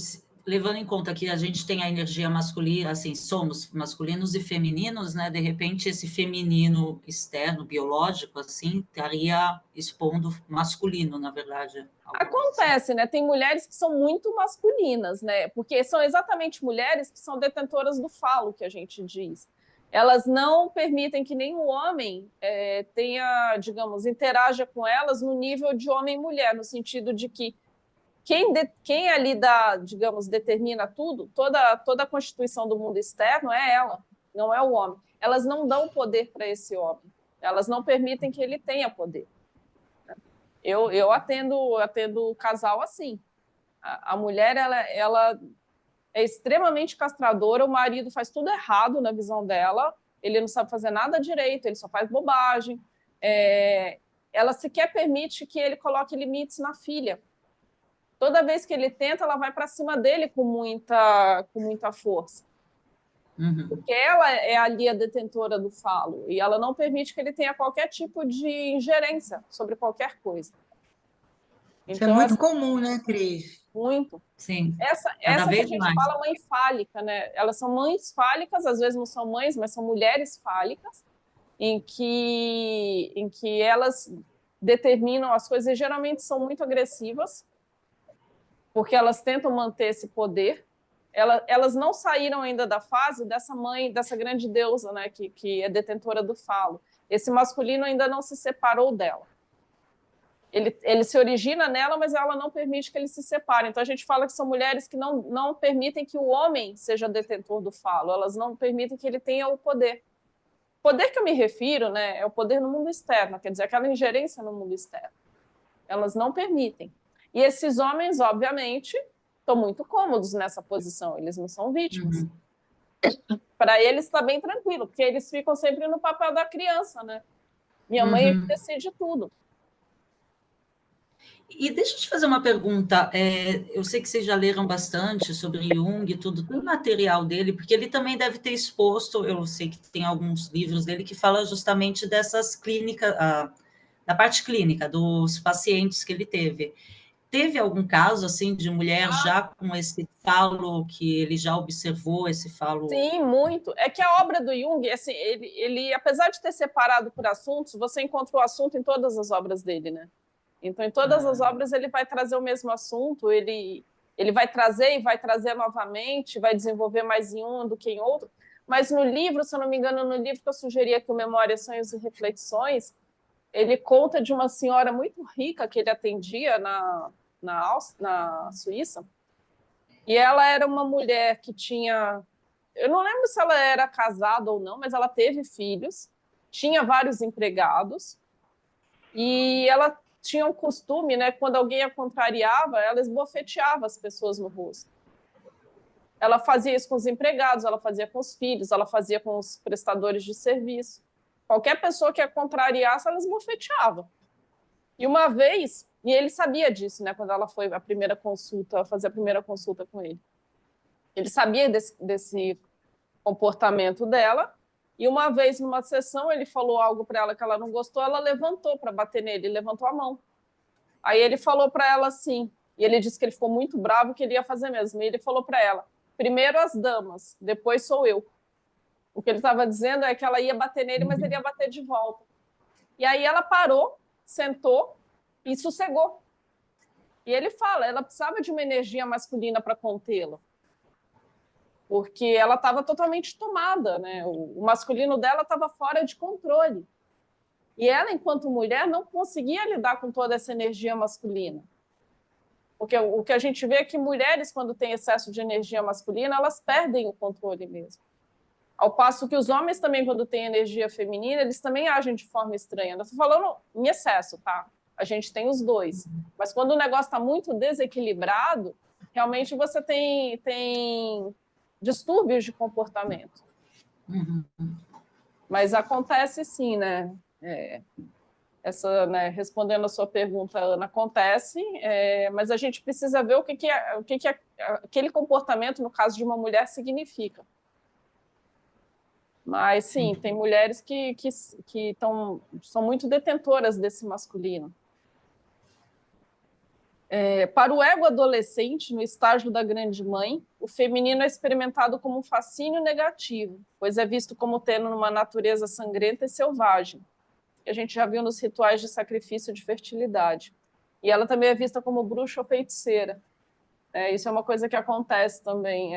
S5: levando em conta que a gente tem a energia masculina, assim, somos masculinos e femininos, né? De repente, esse feminino externo, biológico, assim, estaria expondo masculino, na verdade.
S1: Acontece, né? Tem mulheres que são muito masculinas, né? Porque são exatamente mulheres que são detentoras do falo, que a gente diz. Elas não permitem que nenhum homem tenha, digamos, interaja com elas no nível de homem e mulher, no sentido de que quem ali dá, digamos, determina tudo, toda a constituição do mundo externo é ela, não é o homem. Elas não dão poder para esse homem, elas não permitem que ele tenha poder. Eu atendo casal assim. A mulher ela é extremamente castradora, o marido faz tudo errado na visão dela, ele não sabe fazer nada direito, ele só faz bobagem. Ela sequer permite que ele coloque limites na filha. Toda vez que ele tenta, ela vai para cima dele com muita força.
S5: Uhum.
S1: Porque ela é ali a detentora do falo, e ela não permite que ele tenha qualquer tipo de ingerência sobre qualquer coisa.
S2: Isso é muito comum, né, Cris?
S1: Muito.
S5: Sim.
S1: Essa
S5: Cada
S1: que a
S5: vez
S1: gente
S5: mais.
S1: fala mãe fálica, né? Elas são mães fálicas, às vezes não são mães, mas são mulheres fálicas, em que elas determinam as coisas e geralmente são muito agressivas, porque elas tentam manter esse poder. Elas não saíram ainda da fase dessa mãe, dessa grande deusa, né, que é detentora do falo. Esse masculino ainda não se separou dela. Ele se origina nela, mas ela não permite que ele se separe. Então, a gente fala que são mulheres que não permitem que o homem seja detentor do falo, elas não permitem que ele tenha o poder. O poder que eu me refiro, né, é o poder no mundo externo, quer dizer, aquela ingerência no mundo externo. Elas não permitem. E esses homens, obviamente, estão muito cômodos nessa posição, eles não são vítimas.
S5: Uhum.
S1: Para eles está bem tranquilo, porque eles ficam sempre no papel da criança, né? Minha mãe é que decide tudo.
S5: E deixa eu te fazer uma pergunta. Eu sei que vocês já leram bastante sobre Jung e tudo o material dele, porque ele também deve ter exposto, eu sei que tem alguns livros dele que falam justamente dessas clínicas, da parte clínica, dos pacientes que ele teve. Teve algum caso, assim, de mulher já com esse falo, que ele já observou esse falo?
S1: Sim, muito. É que a obra do Jung, assim, ele apesar de ter separado por assuntos, você encontra o assunto em todas as obras dele, né? Então, em todas as obras, ele vai trazer o mesmo assunto, ele vai trazer e vai trazer novamente, vai desenvolver mais em um do que em outro. Mas no livro, se eu não me engano, no livro que eu sugeri aqui, o Memórias, Sonhos e Reflexões, ele conta de uma senhora muito rica que ele atendia na Suíça, e ela era uma mulher que tinha... Eu não lembro se ela era casada ou não, mas ela teve filhos, tinha vários empregados, e ela tinha um costume, né, quando alguém a contrariava, ela esbofeteava as pessoas no rosto. Ela fazia isso com os empregados, ela fazia com os filhos, ela fazia com os prestadores de serviço. Qualquer pessoa que a contrariasse, ela esbofeteava. E uma vez, e ele sabia disso, né, quando ela foi fazer a primeira consulta com ele. Ele sabia desse comportamento dela, e uma vez, numa sessão, ele falou algo para ela que ela não gostou, ela levantou para bater nele, levantou a mão. Aí ele falou para ela assim, e ele disse que ele ficou muito bravo, que ele ia fazer mesmo, e ele falou para ela, primeiro as damas, depois sou eu. O que ele estava dizendo é que ela ia bater nele, mas ele ia bater de volta. E aí ela parou, sentou e sossegou. E ele fala, ela precisava de uma energia masculina para contê-la, porque ela estava totalmente tomada, né? O masculino dela estava fora de controle. E ela, enquanto mulher, não conseguia lidar com toda essa energia masculina. Porque o que a gente vê é que mulheres, quando têm excesso de energia masculina, elas perdem o controle mesmo. Ao passo que os homens também, quando têm energia feminina, eles também agem de forma estranha. Eu estou falando em excesso, tá? A gente tem os dois. Mas quando o negócio está muito desequilibrado, realmente você tem distúrbios de comportamento.
S5: Uhum.
S1: Mas acontece sim, né? Né, respondendo a sua pergunta, Ana, acontece, mas a gente precisa ver o que aquele comportamento, no caso de uma mulher, significa. Mas, sim, tem mulheres que são muito detentoras desse masculino. Para o ego adolescente, no estágio da grande mãe, o feminino é experimentado como um fascínio negativo, pois é visto como tendo uma natureza sangrenta e selvagem, que a gente já viu nos rituais de sacrifício de fertilidade. E ela também é vista como bruxa ou feiticeira. Isso é uma coisa que acontece também.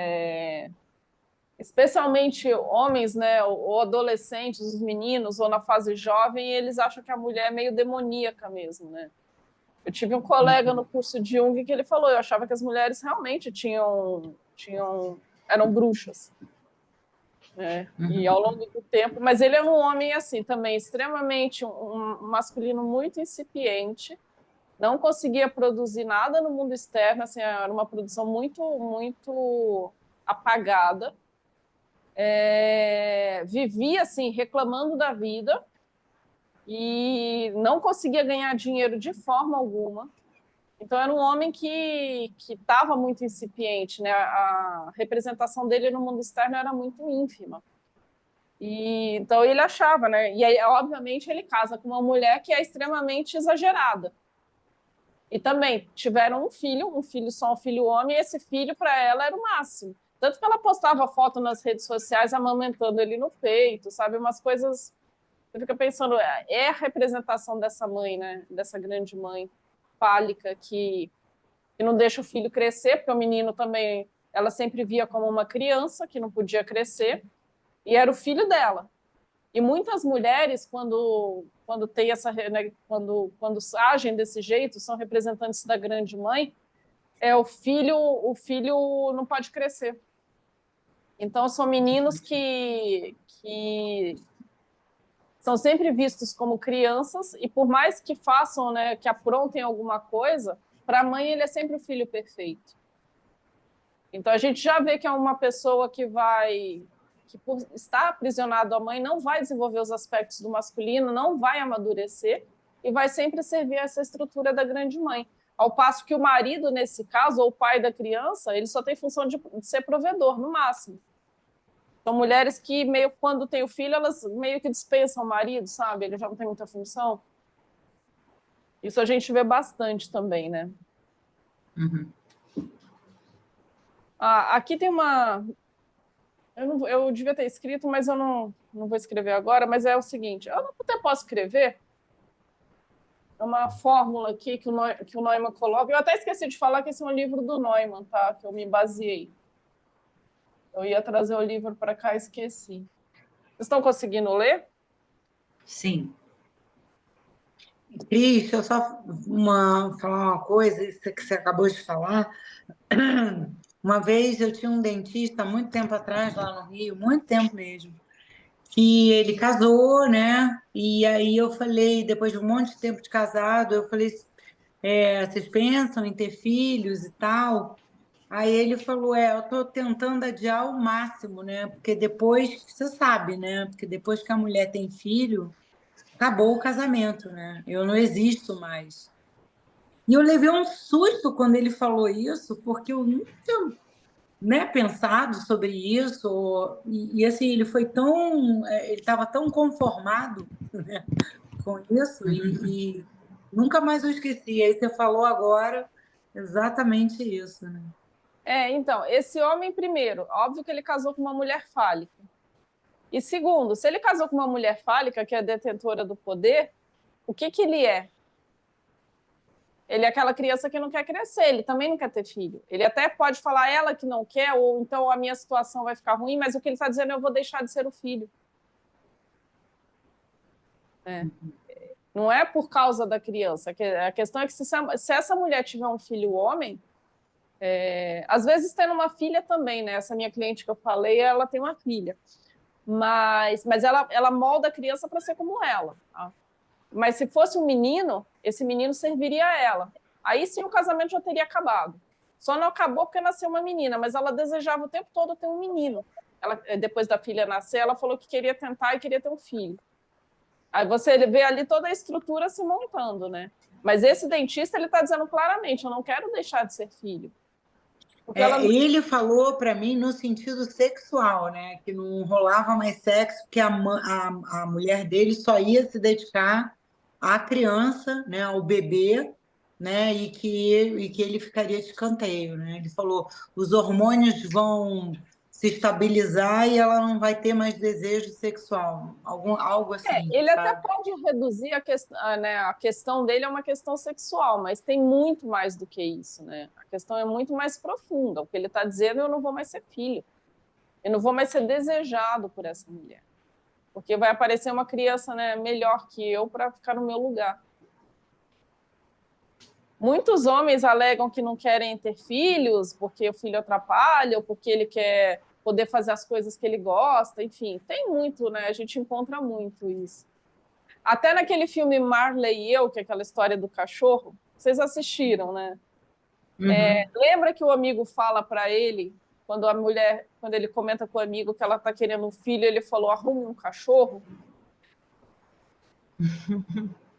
S1: Especialmente homens, né, ou adolescentes, os meninos, ou na fase jovem, eles acham que a mulher é meio demoníaca mesmo, né? Eu tive um colega no curso de Jung que ele falou, eu achava que as mulheres realmente eram bruxas. E ao longo do tempo, mas ele é um homem assim também, extremamente um masculino muito incipiente, não conseguia produzir nada no mundo externo, assim, era uma produção muito apagada, vivia assim reclamando da vida e não conseguia ganhar dinheiro de forma alguma. Então era um homem que estava muito incipiente, né? A representação dele no mundo externo era muito ínfima. E então ele achava, né? E aí, obviamente, ele casa com uma mulher que é extremamente exagerada. E também tiveram um filho só, um filho homem, e esse filho para ela era o máximo. Tanto que ela postava foto nas redes sociais amamentando ele no peito, sabe? Umas coisas. Você fica pensando, a representação dessa mãe, né? Dessa grande mãe fálica que não deixa o filho crescer, porque o menino também ela sempre via como uma criança que não podia crescer, e era o filho dela. E muitas mulheres, quando tem essa, né, quando agem desse jeito, são representantes da grande mãe, o filho não pode crescer. Então são meninos que são sempre vistos como crianças e por mais que façam, né, que aprontem alguma coisa, para a mãe ele é sempre o filho perfeito. Então a gente já vê que é uma pessoa que por estar aprisionado à mãe, não vai desenvolver os aspectos do masculino, não vai amadurecer e vai sempre servir essa estrutura da grande mãe. Ao passo que o marido, nesse caso, ou o pai da criança, ele só tem função de ser provedor, no máximo. São mulheres que, quando tem o filho, elas meio que dispensam o marido, sabe? Ele já não tem muita função. Isso a gente vê bastante também, né?
S5: Uhum.
S1: Aqui tem uma... Eu devia ter escrito, mas eu não vou escrever agora, mas é o seguinte, eu até posso escrever, é uma fórmula aqui que o Neumann coloca, eu até esqueci de falar que esse é um livro do Neumann, tá? Que eu me baseei. Eu ia trazer o livro para cá e esqueci. Vocês estão conseguindo ler?
S5: Sim.
S2: Cris, deixa eu só falar uma coisa, isso que você acabou de falar. Uma vez eu tinha um dentista, muito tempo atrás, lá no Rio, muito tempo mesmo, que ele casou, né? E aí eu falei, depois de um monte de tempo de casado, eu falei, vocês pensam em ter filhos e tal? Aí ele falou, eu estou tentando adiar ao máximo, né? Porque depois, você sabe, né? Porque depois que a mulher tem filho, acabou o casamento, né? Eu não existo mais. E eu levei um susto quando ele falou isso, porque eu nunca tinha, né, pensado sobre isso. E assim, ele foi ele estava tão conformado, né, com isso, e nunca mais eu esqueci. Aí você falou agora exatamente isso, né?
S1: Então, esse homem, primeiro, óbvio que ele casou com uma mulher fálica. E segundo, se ele casou com uma mulher fálica, que é detentora do poder, o que ele é? Ele é aquela criança que não quer crescer, ele também não quer ter filho. Ele até pode falar ela que não quer, ou então a minha situação vai ficar ruim, mas o que ele está dizendo é eu vou deixar de ser o filho. Não é por causa da criança. A questão é que se essa mulher tiver um filho homem, às vezes tendo uma filha também, né? Essa minha cliente que eu falei, ela tem uma filha. Mas ela molda a criança para ser como ela. Tá? Mas se fosse um menino, esse menino serviria a ela. Aí sim o casamento já teria acabado. Só não acabou porque nasceu uma menina, mas ela desejava o tempo todo ter um menino. depois da filha nascer, ela falou que queria tentar e queria ter um filho. Aí você vê ali toda a estrutura se montando, né? Mas esse dentista, ele está dizendo claramente, eu não quero deixar de ser filho. Porque ela não...
S2: Ele falou para mim no sentido sexual, né? Que não rolava mais sexo, porque a mulher dele só ia se dedicar à criança, né? Ao bebê, né? E que ele ficaria de escanteio, né? Ele falou, os hormônios vão se estabilizar e ela não vai ter mais desejo sexual, algo assim,
S1: Ele até
S2: sabe?
S1: pode reduzir né, a questão dele é uma questão sexual, mas tem muito mais do que isso, né? A questão é muito mais profunda. O que ele está dizendo, eu não vou mais ser filho. Eu não vou mais ser desejado por essa mulher. Porque vai aparecer uma criança, né, melhor que eu para ficar no meu lugar. Muitos homens alegam que não querem ter filhos porque o filho atrapalha ou porque ele quer poder fazer as coisas que ele gosta, enfim, tem muito, né? A gente encontra muito isso. Até naquele filme Marley e Eu, que é aquela história do cachorro, vocês assistiram, né? Lembra que o amigo fala para ele, quando ele comenta com o amigo que ela está querendo um filho, ele falou, arrume um cachorro?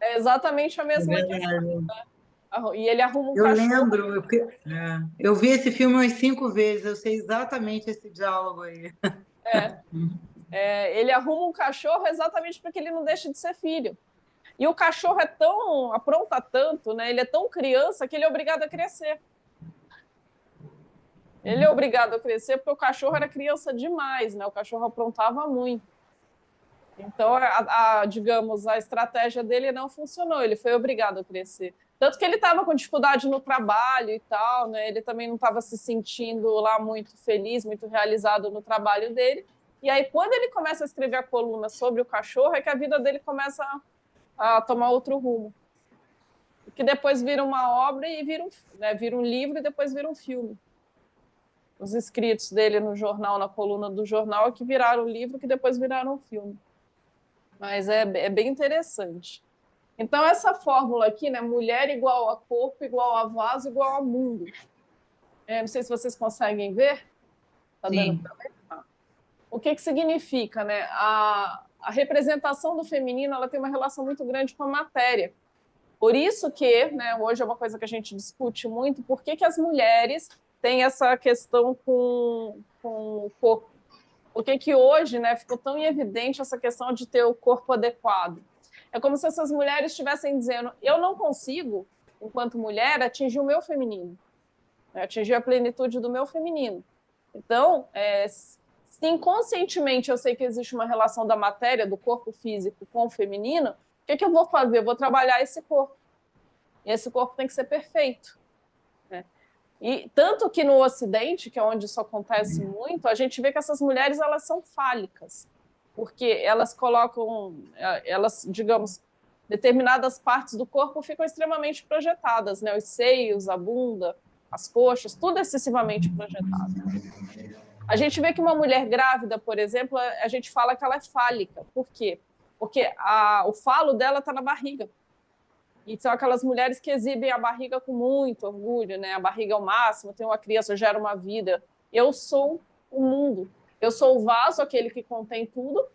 S1: É exatamente a mesma questão. E ele arruma um
S2: Eu
S1: cachorro.
S2: lembro, eu vi esse filme umas 5 vezes, eu sei exatamente esse diálogo aí.
S1: Ele arruma um cachorro exatamente porque ele não deixa de ser filho. E o cachorro apronta tanto, né? Ele é tão criança que ele é obrigado a crescer. Ele é obrigado a crescer porque o cachorro era criança demais, né? O cachorro aprontava muito. Então, digamos, a estratégia dele não funcionou, ele foi obrigado a crescer. Tanto que ele estava com dificuldade no trabalho e tal, né? Ele também não estava se sentindo lá muito feliz, muito realizado no trabalho dele. E aí, quando ele começa a escrever a coluna sobre o cachorro, é que a vida dele começa a tomar outro rumo. Que depois vira uma obra e vira um livro e depois vira um filme. Os escritos dele no jornal, na coluna do jornal, é que viraram o livro, que depois viraram um filme. Mas é bem interessante. Então, essa fórmula aqui, né? Mulher igual a corpo, igual a vaso, igual a mundo. Não sei se vocês conseguem ver. Tá dando para ver? O que significa, né? A representação do feminino, ela tem uma relação muito grande com a matéria. Por isso que, né, hoje é uma coisa que a gente discute muito, por que as mulheres têm essa questão com o corpo? Por que hoje, né, ficou tão evidente essa questão de ter o corpo adequado? É como se essas mulheres estivessem dizendo, eu não consigo, enquanto mulher, atingir o meu feminino, né, atingir a plenitude do meu feminino. Então, se inconscientemente eu sei que existe uma relação da matéria, do corpo físico com o feminino, o que eu vou fazer? Eu vou trabalhar esse corpo. E esse corpo tem que ser perfeito. Né? E tanto que no Ocidente, que é onde isso acontece muito, a gente vê que essas mulheres, elas são fálicas, porque elas colocam, digamos, determinadas partes do corpo ficam extremamente projetadas, né? Os seios, a bunda, as coxas, tudo excessivamente projetado. A gente vê que uma mulher grávida, por exemplo, a gente fala que ela é fálica. Por quê? Porque o falo dela está na barriga. E são aquelas mulheres que exibem a barriga com muito orgulho, né? A barriga é o máximo, tem uma criança, gera uma vida. Eu sou o mundo. Eu sou o vaso, aquele que contém tudo,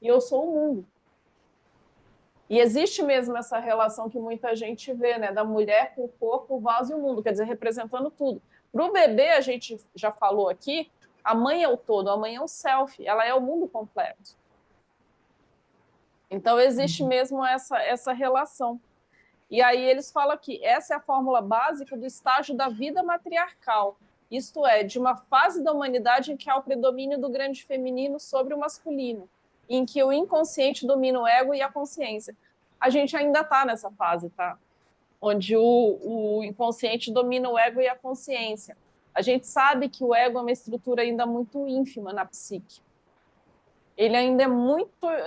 S1: e eu sou o mundo. E existe mesmo essa relação que muita gente vê, né? Da mulher com o corpo, o vaso e o mundo, quer dizer, representando tudo. Para o bebê, a gente já falou aqui, a mãe é o todo, a mãe é o self, ela é o mundo completo. Então, existe mesmo essa relação. E aí eles falam que essa é a fórmula básica do estágio da vida matriarcal, isto é, de uma fase da humanidade em que há o predomínio do grande feminino sobre o masculino, em que o inconsciente domina o ego e a consciência. A gente ainda está nessa fase, tá? Onde o inconsciente domina o ego e a consciência. A gente sabe que o ego é uma estrutura ainda muito ínfima na psique. Ele ainda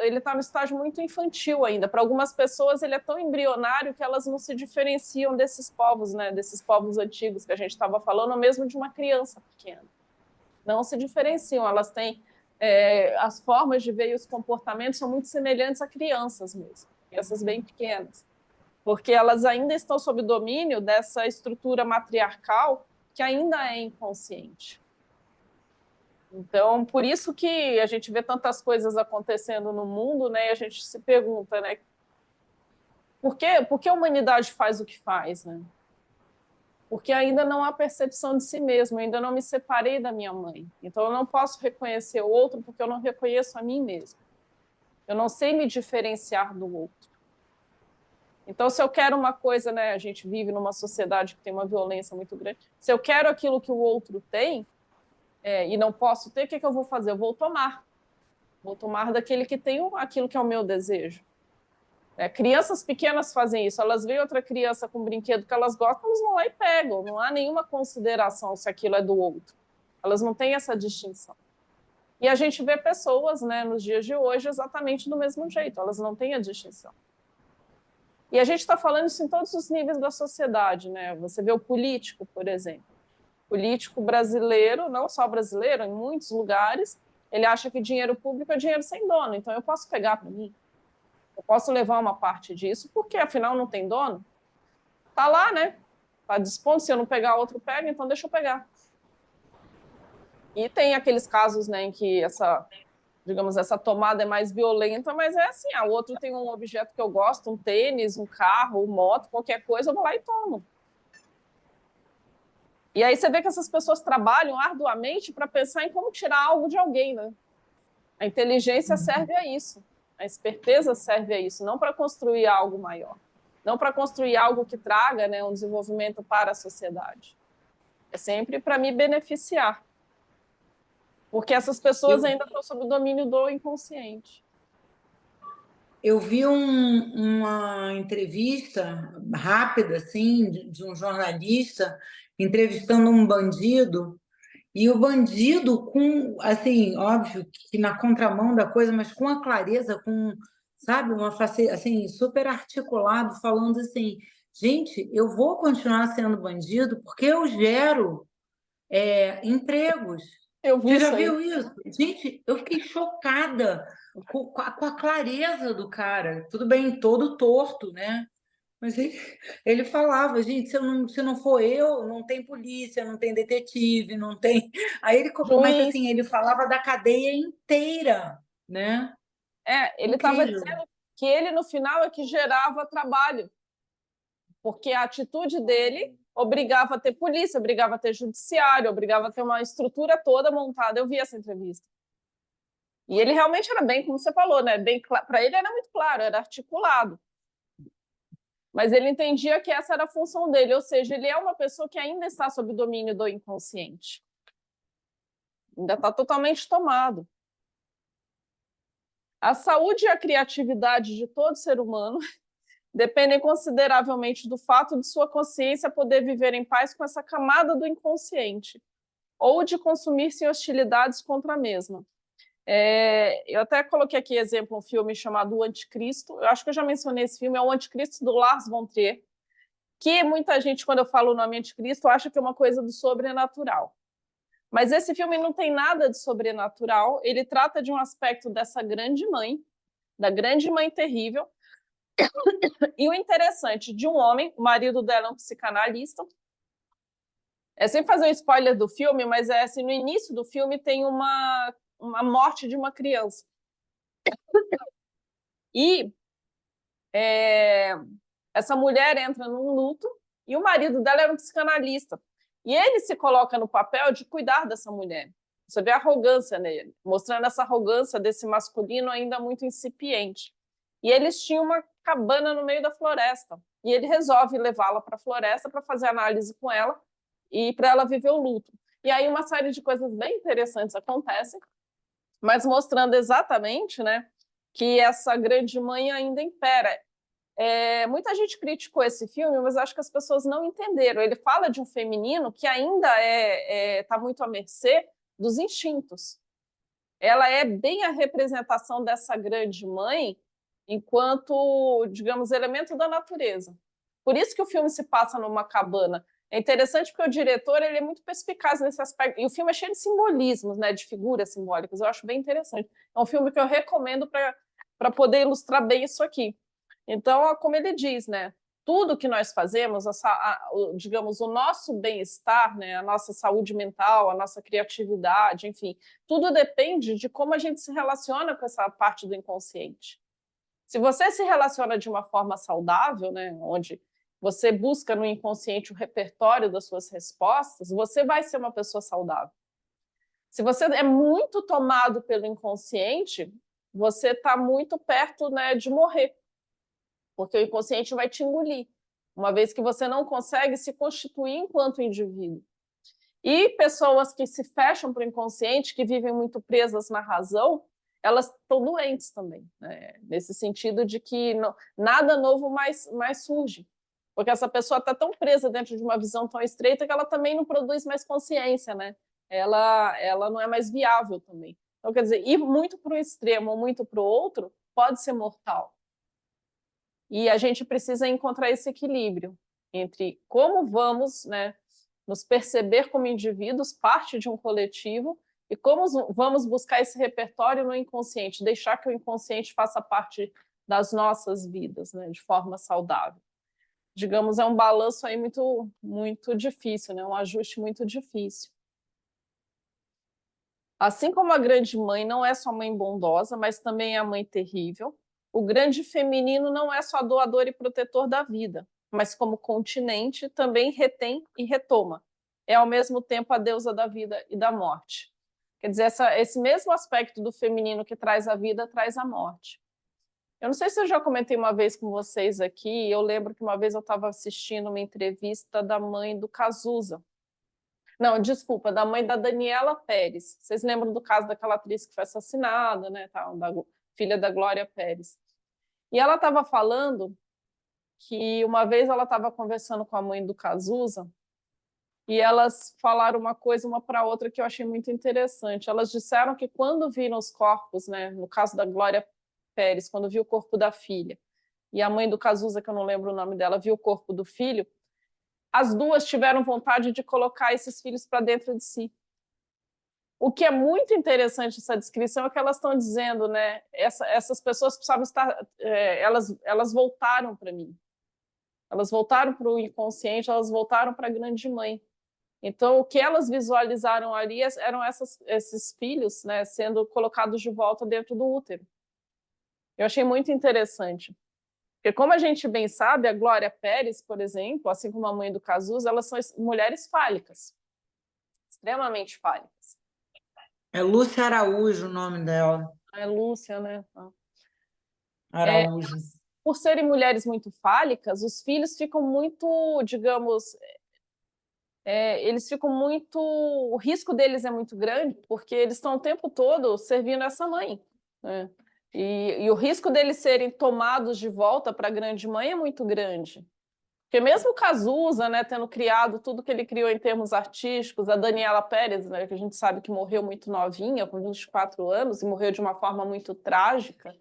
S1: ele está no estágio muito infantil ainda. Para algumas pessoas ele é tão embrionário que elas não se diferenciam desses povos, né? Desses povos antigos que a gente estava falando, ou mesmo de uma criança pequena. Não se diferenciam, elas têm as formas de ver e os comportamentos são muito semelhantes a crianças mesmo, crianças bem pequenas, porque elas ainda estão sob domínio dessa estrutura matriarcal que ainda é inconsciente. Então, por isso que a gente vê tantas coisas acontecendo no mundo, né? E a gente se pergunta, né? Por que a humanidade faz o que faz, né? Porque ainda não há percepção de si mesmo, eu ainda não me separei da minha mãe. Então, eu não posso reconhecer o outro porque eu não reconheço a mim mesmo. Eu não sei me diferenciar do outro. Então, se eu quero uma coisa, né? A gente vive numa sociedade que tem uma violência muito grande. Se eu quero aquilo que o outro tem, e não posso ter, o que eu vou fazer? Eu vou tomar. Vou tomar daquele que tem aquilo que é o meu desejo. Crianças pequenas fazem isso. Elas veem outra criança com um brinquedo que elas gostam, elas vão lá e pegam. Não há nenhuma consideração se aquilo é do outro. Elas não têm essa distinção. E a gente vê pessoas, né, nos dias de hoje exatamente do mesmo jeito. Elas não têm a distinção. E a gente está falando isso em todos os níveis da sociedade, né? Você vê o político, por exemplo. O político brasileiro, não só brasileiro, em muitos lugares, ele acha que dinheiro público é dinheiro sem dono. Então, eu posso pegar para mim. Eu posso levar uma parte disso, porque afinal não tem dono. Está lá, né? Está dispondo, se eu não pegar, outro pega, então deixa eu pegar. E tem aqueles casos, né, em que essa tomada é mais violenta, mas é assim, o outro tem um objeto que eu gosto, um tênis, um carro, uma moto, qualquer coisa, eu vou lá e tomo. E aí você vê que essas pessoas trabalham arduamente para pensar em como tirar algo de alguém, né? A inteligência serve a isso. A esperteza serve a isso, não para construir algo maior, não para construir algo que traga, né, um desenvolvimento para a sociedade. É sempre para me beneficiar, porque essas pessoas ainda estão sob o domínio do inconsciente.
S2: Eu vi uma entrevista rápida, assim, de um jornalista entrevistando um bandido, e o bandido com, assim, óbvio que na contramão da coisa, mas com a clareza, com, sabe, uma face, assim, super articulado, falando assim, gente, eu vou continuar sendo bandido porque eu gero empregos.
S1: Eu vi
S2: Você já
S1: isso aí.
S2: viu isso? Gente, eu fiquei chocada com a clareza do cara. Tudo bem, todo torto, né? Mas ele falava, gente, se não for eu, não tem polícia, não tem detetive, não tem. Aí mas
S1: Juiz.
S2: assim, ele falava da cadeia inteira, né?
S1: Ele estava
S2: Incrível.
S1: dizendo que ele, no final, é que gerava trabalho, porque a atitude dele obrigava a ter polícia, obrigava a ter judiciário, obrigava a ter uma estrutura toda montada. Eu vi essa entrevista. E ele realmente era bem, como você falou, né? Bem, para ele era muito claro, era articulado. Mas ele entendia que essa era a função dele, ou seja, ele é uma pessoa que ainda está sob o domínio do inconsciente. Ainda está totalmente tomado. A saúde e a criatividade de todo ser humano dependem consideravelmente do fato de sua consciência poder viver em paz com essa camada do inconsciente, ou de consumir sem hostilidades contra a mesma. Eu até coloquei aqui exemplo um filme chamado O Anticristo. Eu acho que eu já mencionei esse filme, é O Anticristo, do Lars von Trier, que muita gente, quando eu falo o nome Anticristo, acha que é uma coisa do sobrenatural. Mas esse filme não tem nada de sobrenatural, ele trata de um aspecto dessa grande mãe, da grande mãe terrível, e o interessante de um homem, o marido dela é um psicanalista. Sem fazer um spoiler do filme, mas assim, no início do filme tem uma morte de uma criança. E essa mulher entra num luto e o marido dela era um psicanalista. E ele se coloca no papel de cuidar dessa mulher. Você vê a arrogância nele, mostrando essa arrogância desse masculino ainda muito incipiente. E eles tinham uma cabana no meio da floresta. E ele resolve levá-la para a floresta para fazer análise com ela e para ela viver o luto. E aí uma série de coisas bem interessantes acontecem, mas mostrando exatamente, né, que essa grande mãe ainda impera. Muita gente criticou esse filme, mas acho que as pessoas não entenderam. Ele fala de um feminino que ainda está muito à mercê dos instintos. Ela é bem a representação dessa grande mãe enquanto, digamos, elemento da natureza. Por isso que o filme se passa numa cabana. É interessante porque o diretor ele é muito perspicaz nesse aspecto. E o filme é cheio de simbolismos, né, de figuras simbólicas. Eu acho bem interessante. É um filme que eu recomendo para poder ilustrar bem isso aqui. Então, como ele diz, né, tudo que nós fazemos, digamos, o nosso bem-estar, né, a nossa saúde mental, a nossa criatividade, enfim, tudo depende de como a gente se relaciona com essa parte do inconsciente. Se você se relaciona de uma forma saudável, né, onde você busca no inconsciente o repertório das suas respostas, você vai ser uma pessoa saudável. Se você é muito tomado pelo inconsciente, você está muito perto, né, de morrer, porque o inconsciente vai te engolir, uma vez que você não consegue se constituir enquanto indivíduo. E pessoas que se fecham para o inconsciente, que vivem muito presas na razão, elas estão doentes também, né? Nesse sentido de que nada novo mais surge, porque essa pessoa está tão presa dentro de uma visão tão estreita que ela também não produz mais consciência, né? Ela não é mais viável também. Então, quer dizer, ir muito para um extremo ou muito para o outro pode ser mortal. E a gente precisa encontrar esse equilíbrio entre como vamos, né, nos perceber como indivíduos, parte de um coletivo, e como vamos buscar esse repertório no inconsciente, deixar que o inconsciente faça parte das nossas vidas, né, de forma saudável. Digamos, é um balanço aí muito, muito difícil, né, um ajuste muito difícil. Assim como a grande mãe não é só mãe bondosa, mas também é a mãe terrível, o grande feminino não é só doador e protetor da vida, mas como continente também retém e retoma. É ao mesmo tempo a deusa da vida e da morte. Quer dizer, esse mesmo aspecto do feminino que traz a vida, traz a morte. Eu não sei se eu já comentei uma vez com vocês aqui, eu lembro que uma vez eu estava assistindo uma entrevista da mãe do Cazuza. Não, desculpa, da mãe da Daniela Pérez. Vocês lembram do caso daquela atriz que foi assassinada, né, da filha da Glória Pérez. E ela estava falando que uma vez ela estava conversando com a mãe do Cazuza e elas falaram uma coisa uma para outra que eu achei muito interessante. Elas disseram que quando viram os corpos, né, no caso da Glória Pérez, quando viu o corpo da filha, e a mãe do Cazuza, que eu não lembro o nome dela, viu o corpo do filho, as duas tiveram vontade de colocar esses filhos para dentro de si. O que é muito interessante essa descrição é que elas estão dizendo, né? Essas pessoas precisavam estar, elas voltaram para mim, elas voltaram para o inconsciente, elas voltaram para a grande mãe. Então, o que elas visualizaram ali eram esses filhos, né, sendo colocados de volta dentro do útero. Eu achei muito interessante, porque como a gente bem sabe, a Glória Pérez, por exemplo, assim como a mãe do Cazuza, elas são mulheres fálicas, extremamente fálicas.
S2: É Lúcia Araújo o nome dela.
S1: É Lúcia, né?
S2: Araújo.
S1: Por serem mulheres muito fálicas, os filhos ficam muito, digamos, eles ficam muito... O risco deles é muito grande, porque eles estão o tempo todo servindo essa mãe, né? E o risco deles serem tomados de volta para a grande mãe é muito grande. Porque mesmo o Cazuza, né, tendo criado tudo que ele criou em termos artísticos, a Daniela Pérez, né, que a gente sabe que morreu muito novinha, com 24 anos, e morreu de uma forma muito trágica,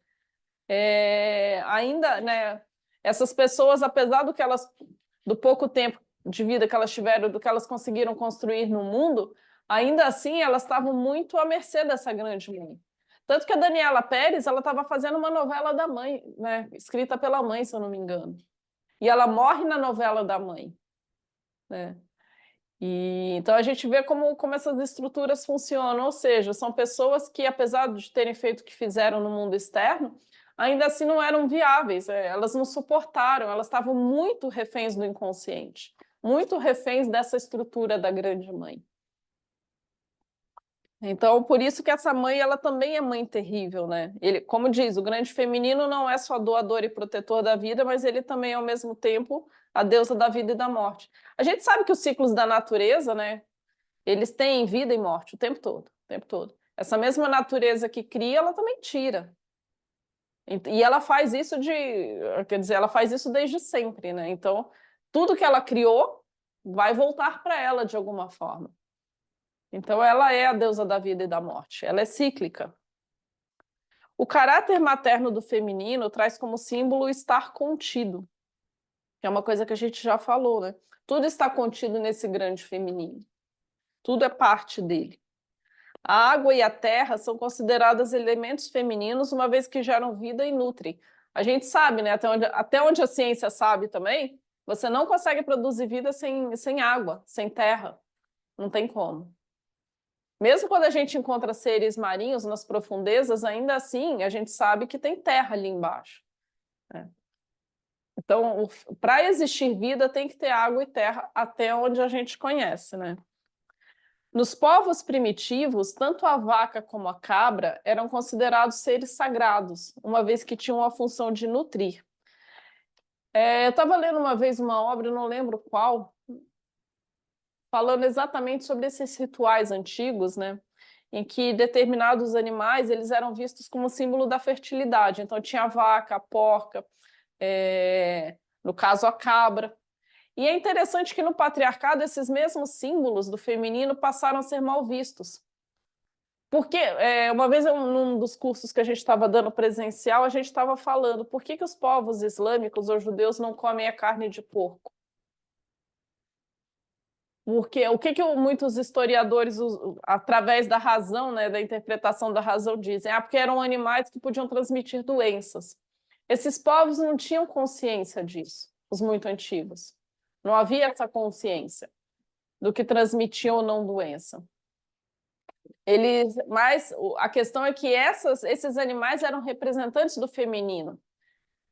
S1: ainda, né, essas pessoas, apesar do pouco tempo de vida que elas tiveram, do que elas conseguiram construir no mundo, ainda assim elas estavam muito à mercê dessa grande mãe. Tanto que a Daniela Pérez, ela estava fazendo uma novela da mãe, né, escrita pela mãe, se eu não me engano. E ela morre na novela da mãe, né? E então a gente vê como essas estruturas funcionam, ou seja, são pessoas que, apesar de terem feito o que fizeram no mundo externo, ainda assim não eram viáveis, elas não suportaram, elas estavam muito reféns do inconsciente, muito reféns dessa estrutura da grande mãe. Então, por isso que essa mãe, ela também é mãe terrível, né? Ele, como diz, o grande feminino não é só doador e protetor da vida, mas ele também, ao mesmo tempo, a deusa da vida e da morte. A gente sabe que os ciclos da natureza, né? Eles têm vida e morte o tempo todo, o tempo todo. Essa mesma natureza que cria, ela também tira. E ela faz isso quer dizer, ela faz isso desde sempre, né? Então, tudo que ela criou vai voltar para ela de alguma forma. Então, ela é a deusa da vida e da morte, ela é cíclica. O caráter materno do feminino traz como símbolo o estar contido, que é uma coisa que a gente já falou, né? Tudo está contido nesse grande feminino, tudo é parte dele. A água e a terra são consideradas elementos femininos, uma vez que geram vida e nutrem. A gente sabe, né? Até onde a ciência sabe também, você não consegue produzir vida sem água, sem terra. Não tem como. Mesmo quando a gente encontra seres marinhos nas profundezas, ainda assim a gente sabe que tem terra ali embaixo, né? Então, para existir vida, tem que ter água e terra até onde a gente conhece, né? Nos povos primitivos, tanto a vaca como a cabra eram considerados seres sagrados, uma vez que tinham a função de nutrir. Eu estava lendo uma vez uma obra, não lembro qual, falando exatamente sobre esses rituais antigos, né? Em que determinados animais eles eram vistos como símbolo da fertilidade. Então, tinha a vaca, a porca, no caso, a cabra. E é interessante que no patriarcado esses mesmos símbolos do feminino passaram a ser mal vistos. Porque uma vez, num dos cursos que a gente estava dando presencial, a gente estava falando por que os povos islâmicos ou judeus não comem a carne de porco? Porque o que muitos historiadores, através da razão, né, da interpretação da razão, dizem? Porque eram animais que podiam transmitir doenças. Esses povos não tinham consciência disso, os muito antigos. Não havia essa consciência do que transmitia ou não doença. Mas a questão é que esses animais eram representantes do feminino.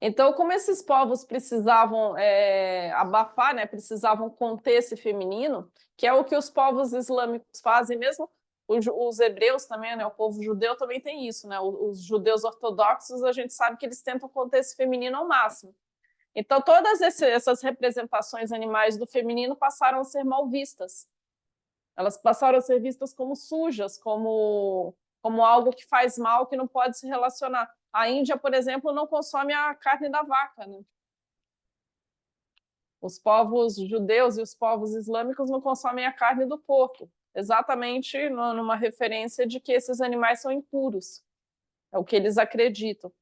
S1: Então, como esses povos precisavam abafar, né, precisavam conter esse feminino, que é o que os povos islâmicos fazem mesmo, os hebreus também, né, o povo judeu também tem isso, né, os judeus ortodoxos, a gente sabe que eles tentam conter esse feminino ao máximo. Então, todas essas representações animais do feminino passaram a ser mal vistas. Elas passaram a ser vistas como sujas, como algo que faz mal, que não pode se relacionar. A Índia, por exemplo, não consome a carne da vaca, né? Os povos judeus e os povos islâmicos não consomem a carne do porco, exatamente numa referência de que esses animais são impuros. É o que eles acreditam.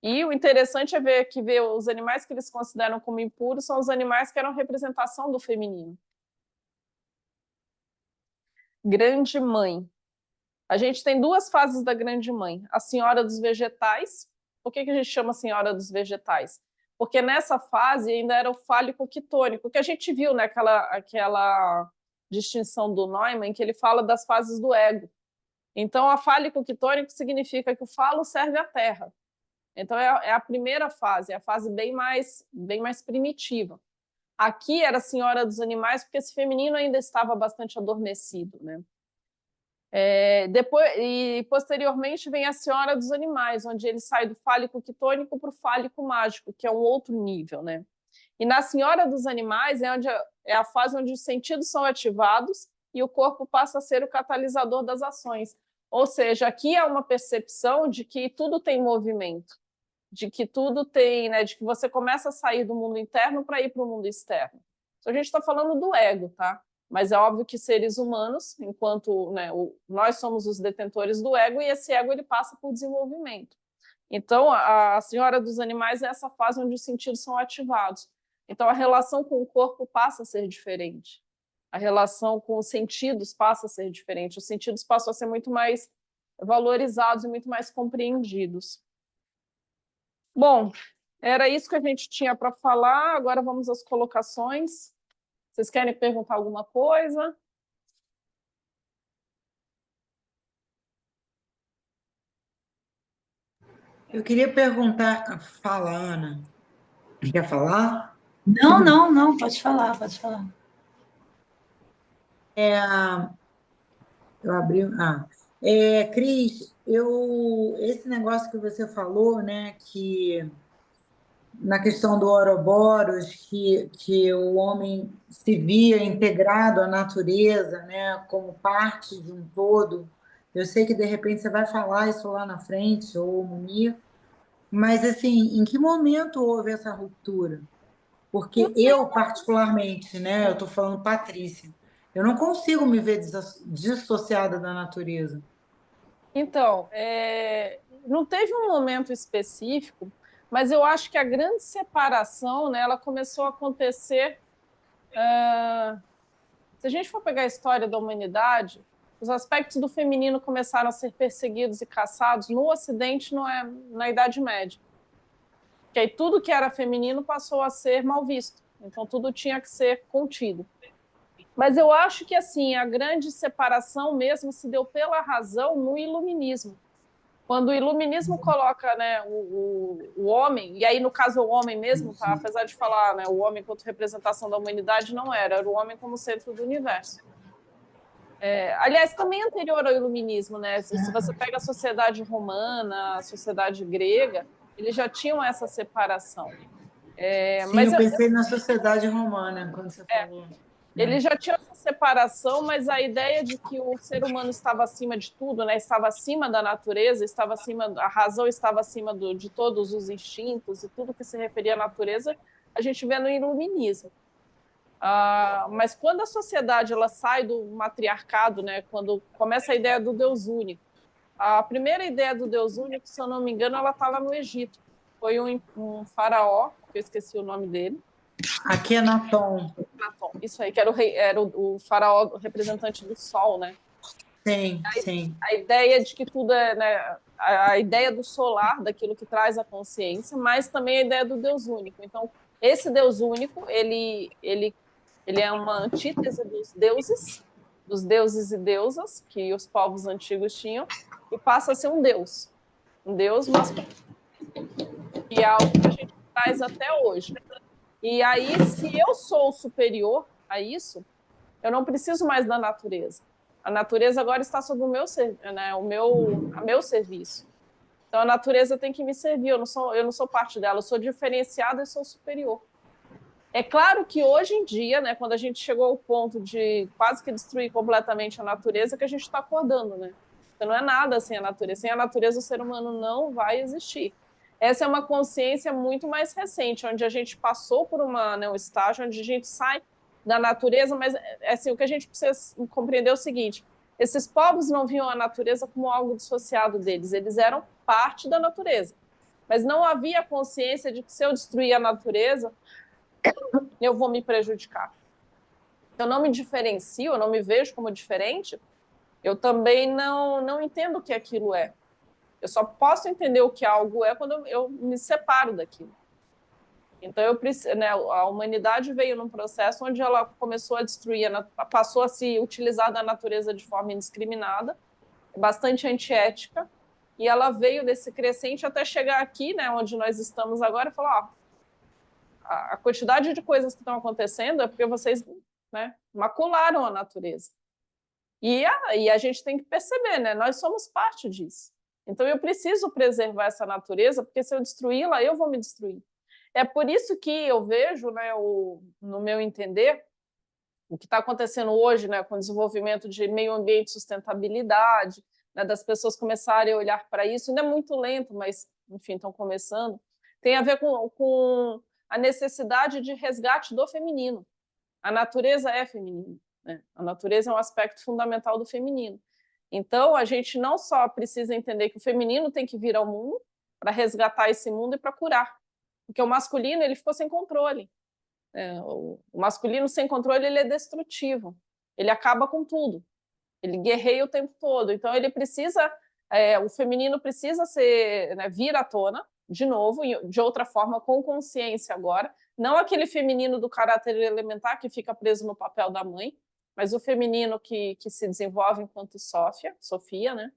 S1: E o interessante é ver os animais que eles consideram como impuros são os animais que eram representação do feminino. Grande Mãe. A gente tem duas fases da Grande Mãe. A Senhora dos Vegetais. Por que a gente chama Senhora dos Vegetais? Porque nessa fase ainda era o fálico quitônico, que a gente viu, né, aquela distinção do Neumann, que ele fala das fases do ego. Então, a fálico quitônico significa que o falo serve à terra. Então, é a primeira fase, é a fase bem mais primitiva. Aqui era a Senhora dos Animais, porque esse feminino ainda estava bastante adormecido, né? Posteriormente vem a Senhora dos Animais, onde ele sai do fálico quitônico para o fálico mágico, que é um outro nível, né? E na Senhora dos Animais é a fase onde os sentidos são ativados e o corpo passa a ser o catalisador das ações. Ou seja, aqui há uma percepção de que tudo tem movimento, de que tudo tem, né, de que você começa a sair do mundo interno para ir para o mundo externo. Então, a gente está falando do ego, tá? Mas é óbvio que seres humanos, enquanto, né, nós somos os detentores do ego, e esse ego ele passa por desenvolvimento. Então, a Senhora dos Animais é essa fase onde os sentidos são ativados. Então, a relação com o corpo passa a ser diferente. A relação com os sentidos passa a ser diferente. Os sentidos passam a ser muito mais valorizados e muito mais compreendidos. Bom, era isso que a gente tinha para falar. Agora vamos às colocações. Vocês querem perguntar alguma coisa?
S2: Eu queria perguntar. Fala, Ana. Quer falar?
S5: Não, pode falar, pode falar.
S2: Eu abri. Cris, esse negócio que você falou, né, que na questão do Ouroboros, que o homem se via integrado à natureza, né, como parte de um todo. Eu sei que de repente você vai falar isso lá na frente, ou Munir, mas assim, em que momento houve essa ruptura? Porque eu, particularmente, né, eu estou falando Patrícia, eu não consigo me ver dissociada da natureza.
S1: Então, não teve um momento específico, mas eu acho que a grande separação, né, ela começou a acontecer. Se a gente for pegar a história da humanidade, os aspectos do feminino começaram a ser perseguidos e caçados no Ocidente, na Idade Média. que aí tudo que era feminino passou a ser mal visto. Então, tudo tinha que ser contido. Mas eu acho que, assim, a grande separação mesmo se deu pela razão no iluminismo. Quando o iluminismo coloca, né, o homem, e aí, no caso, o homem mesmo, tá? Apesar de falar, né, o homem enquanto representação da humanidade, não era o homem como centro do universo. Aliás, também anterior ao iluminismo, né? Se você pega a sociedade romana, a sociedade grega, eles já tinham essa separação.
S2: Sim,
S1: Mas
S2: eu pensei na sociedade romana, quando você falou.
S1: eles já tinham essa separação, mas a ideia de que o ser humano estava acima de tudo, né? Estava acima da natureza, estava acima, a razão estava acima de todos os instintos e tudo que se referia à natureza, a gente vê no iluminismo. Mas quando a sociedade ela sai do matriarcado, né? Quando começa a ideia do Deus único, a primeira ideia do Deus único, se eu não me engano, ela está lá no Egito. Foi um faraó, que eu esqueci o nome dele.
S2: Akhenaton.
S1: Isso aí, que era o faraó representante do sol, né?
S2: Sim, sim.
S1: A ideia de que tudo é, né, a ideia do solar, daquilo que traz a consciência, mas também a ideia do Deus único. Então, esse Deus único, ele é uma antítese dos deuses e deusas que os povos antigos tinham, e passa a ser um deus masculino, que é algo que a gente traz até hoje. E aí, se eu sou superior a isso, eu não preciso mais da natureza. A natureza agora está sob o meu serviço. Então, a natureza tem que me servir, eu não sou parte dela, eu sou diferenciada e sou superior. É claro que hoje em dia, né, quando a gente chegou ao ponto de quase que destruir completamente a natureza, que a gente está acordando, né? Então, não é nada sem a natureza. Sem a natureza, o ser humano não vai existir. Essa é uma consciência muito mais recente, onde a gente passou por um estágio onde a gente sai da natureza, mas assim, o que a gente precisa compreender é o seguinte: esses povos não viam a natureza como algo dissociado deles, eles eram parte da natureza. Mas não havia consciência de que se eu destruir a natureza, eu vou me prejudicar. Eu não me diferencio, eu não me vejo como diferente, eu também não entendo o que aquilo é. Eu só posso entender o que algo é quando eu me separo daquilo. Então, a humanidade veio num processo onde ela começou a destruir, passou a se utilizar da natureza de forma indiscriminada, bastante antiética, e ela veio desse crescente até chegar aqui, né, onde nós estamos agora, e falar: a quantidade de coisas que estão acontecendo é porque vocês, né, macularam a natureza. E a gente tem que perceber, né, nós somos parte disso. Então, eu preciso preservar essa natureza, porque se eu destruí-la, eu vou me destruir. É por isso que eu vejo, né, no meu entender, o que está acontecendo hoje, né, com o desenvolvimento de meio ambiente e sustentabilidade, né, das pessoas começarem a olhar para isso, ainda é muito lento, mas, enfim, estão começando, tem a ver com a necessidade de resgate do feminino. A natureza é feminina, né? A natureza é um aspecto fundamental do feminino. Então, a gente não só precisa entender que o feminino tem que vir ao mundo para resgatar esse mundo e para curar, porque o masculino ele ficou sem controle. O masculino sem controle ele é destrutivo, ele acaba com tudo, ele guerreia o tempo todo. Então, ele precisa, o feminino precisa vir à tona de novo, de outra forma, com consciência agora, não aquele feminino do caráter elementar que fica preso no papel da mãe, mas o feminino que se desenvolve enquanto Sofia, né?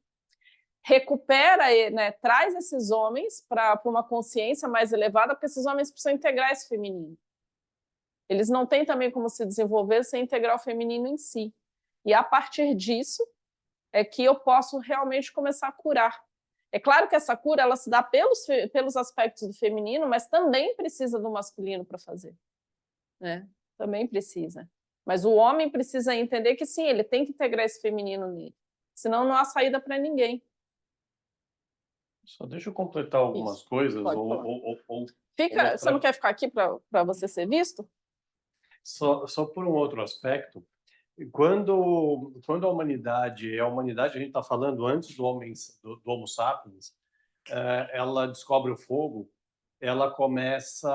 S1: Recupera, né, traz esses homens para uma consciência mais elevada, porque esses homens precisam integrar esse feminino. Eles não têm também como se desenvolver sem integrar o feminino em si. E a partir disso é que eu posso realmente começar a curar. É claro que essa cura ela se dá pelos aspectos do feminino, mas também precisa do masculino para fazer, né? Também precisa. Mas o homem precisa entender que sim, ele tem que integrar esse feminino nele, senão não há saída para ninguém.
S4: Só deixa eu completar algumas coisas.
S1: Você não quer ficar aqui para você ser visto?
S4: Só por um outro aspecto. Quando a humanidade, a gente está falando antes do Homo sapiens, ela descobre o fogo, ela começa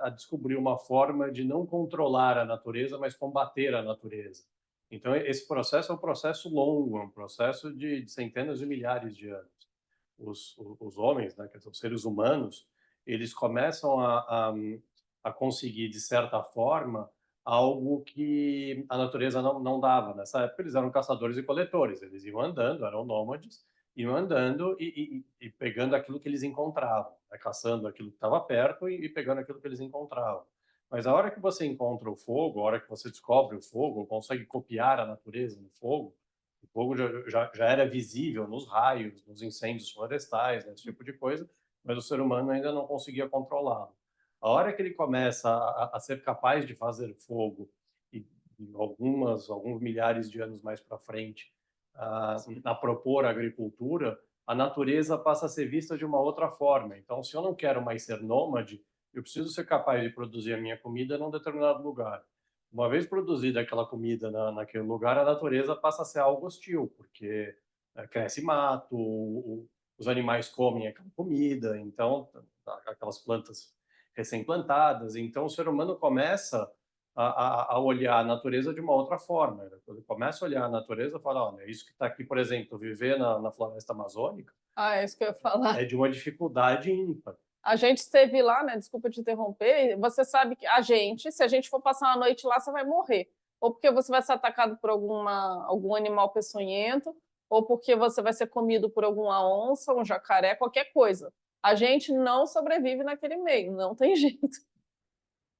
S4: a descobrir uma forma de não controlar a natureza, mas combater a natureza. Então, esse processo é um processo longo, é um processo de centenas de milhares de anos. Os homens, né, que são seres humanos, eles começam a conseguir, de certa forma, algo que a natureza não dava. Nessa época, eles eram caçadores e coletores, eles iam andando, eram nômades, iam andando e pegando aquilo que eles encontravam, né? Caçando aquilo que estava perto e pegando aquilo que eles encontravam. Mas a hora que você encontra o fogo, a hora que você descobre o fogo, consegue copiar a natureza no fogo, o fogo já era visível nos raios, nos incêndios florestais, né, esse tipo de coisa, mas o ser humano ainda não conseguia controlá-lo. A hora que ele começa a ser capaz de fazer fogo, e alguns milhares de anos mais para frente, a propor a agricultura, a natureza passa a ser vista de uma outra forma. Então, se eu não quero mais ser nômade, eu preciso ser capaz de produzir a minha comida num determinado lugar. Uma vez produzida aquela comida naquele lugar, a natureza passa a ser algo hostil, porque cresce mato, os animais comem aquela comida, então aquelas plantas recém-plantadas. Então o ser humano começa a olhar a natureza de uma outra forma. Ele começa a olhar a natureza e fala, olha, isso que está aqui, por exemplo, viver na floresta amazônica,
S1: É isso que eu ia falar.
S4: é de uma dificuldade ímpar.
S1: A gente esteve lá, né? Desculpa te interromper. Você sabe que se a gente for passar uma noite lá, você vai morrer. Ou porque você vai ser atacado por algum animal peçonhento, ou porque você vai ser comido por alguma onça, um jacaré, qualquer coisa. A gente não sobrevive naquele meio, não tem jeito.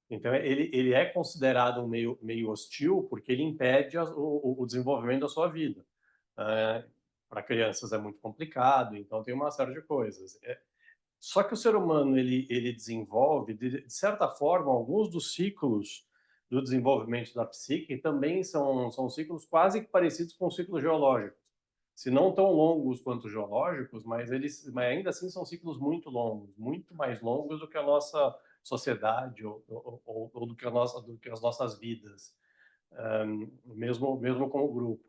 S4: Então, ele é considerado um meio hostil porque ele impede o desenvolvimento da sua vida. Para crianças é muito complicado, então tem uma série de coisas. Só que o ser humano ele desenvolve, de certa forma, alguns dos ciclos do desenvolvimento da psique também são ciclos quase que parecidos com ciclos geológicos. Se não tão longos quanto geológicos, mas ainda assim são ciclos muito longos, muito mais longos do que a nossa sociedade ou do que as nossas vidas, mesmo como grupo.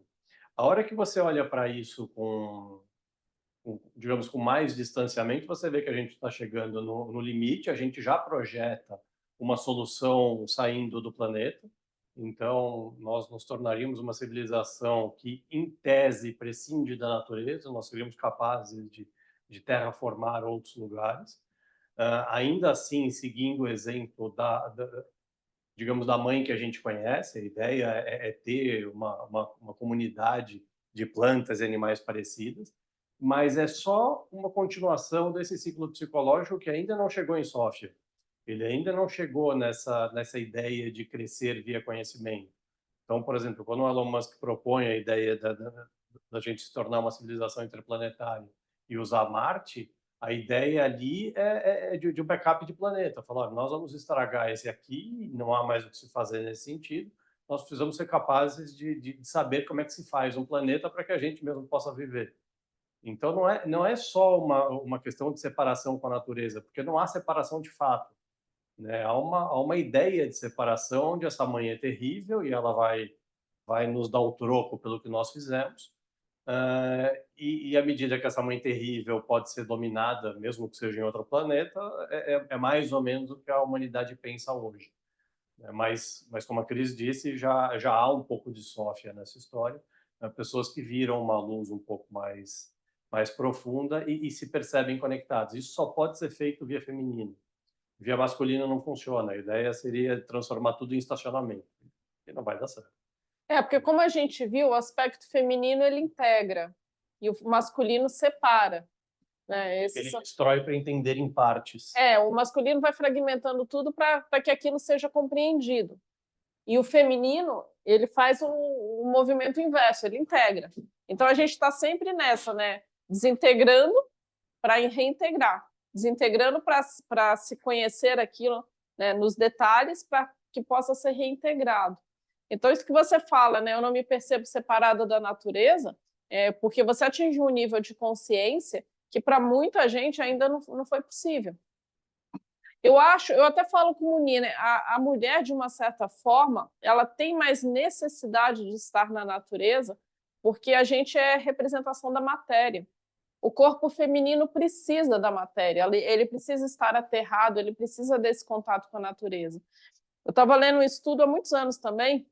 S4: A hora que você olha para isso digamos, com mais distanciamento, você vê que a gente está chegando no limite, a gente já projeta uma solução saindo do planeta, então nós nos tornaríamos uma civilização que, em tese, prescinde da natureza, nós seríamos capazes de terraformar outros lugares, ainda assim, seguindo o exemplo digamos, da mãe que a gente conhece, a ideia é ter uma comunidade de plantas e animais parecidas, mas é só uma continuação desse ciclo psicológico que ainda não chegou em Sófia. Ele ainda não chegou nessa ideia de crescer via conhecimento. Então, por exemplo, quando o Elon Musk propõe a ideia da gente se tornar uma civilização interplanetária e usar Marte, a ideia ali é de um backup de planeta. Falar, nós vamos estragar esse aqui, não há mais o que se fazer nesse sentido, nós precisamos ser capazes de saber como é que se faz um planeta para que a gente mesmo possa viver. Então, não é só uma questão de separação com a natureza, porque não há separação de fato, né? Há uma ideia de separação onde essa mãe é terrível e ela vai nos dar o troco pelo que nós fizemos, e à medida que essa mãe terrível pode ser dominada, mesmo que seja em outro planeta, é mais ou menos o que a humanidade pensa hoje. Mas como a Cris disse, já há um pouco de Sófia nessa história, né? Pessoas que viram uma luz um pouco mais profunda e se percebem conectados. Isso só pode ser feito via feminino. Via masculino não funciona. A ideia seria transformar tudo em estacionamento. E não vai dar certo.
S1: Porque como a gente viu, o aspecto feminino ele integra e o masculino separa, né?
S4: Ele destrói para entender em partes.
S1: O masculino vai fragmentando tudo para que aquilo seja compreendido. E o feminino, ele faz o movimento inverso, ele integra. Então, a gente está sempre nessa, né? Desintegrando para reintegrar. Desintegrando para se conhecer aquilo, né, nos detalhes, para que possa ser reintegrado. Então, isso que você fala, né? Eu não me percebo separada da natureza, porque você atingiu um nível de consciência que para muita gente ainda não foi possível. Eu até falo com o Nina, a mulher, de uma certa forma, ela tem mais necessidade de estar na natureza porque a gente é representação da matéria. O corpo feminino precisa da matéria, ele precisa estar aterrado, ele precisa desse contato com a natureza. Eu estava lendo um estudo há muitos anos também,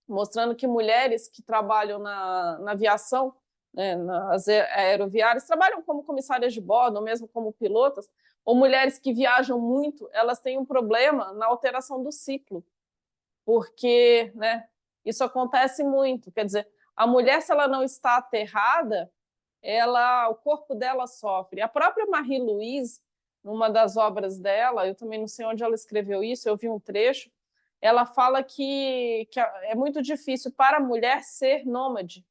S1: mostrando que mulheres que trabalham na aviação, né, nas aeroviárias, trabalham como comissárias de bordo, ou mesmo como pilotas, ou mulheres que viajam muito, elas têm um problema na alteração do ciclo, porque, né, isso acontece muito. Quer dizer, a mulher, se ela não está aterrada, o corpo dela sofre. A própria Marie-Louise, numa das obras dela, eu também não sei onde ela escreveu isso, eu vi um trecho, ela fala que é muito difícil para a mulher ser nômade,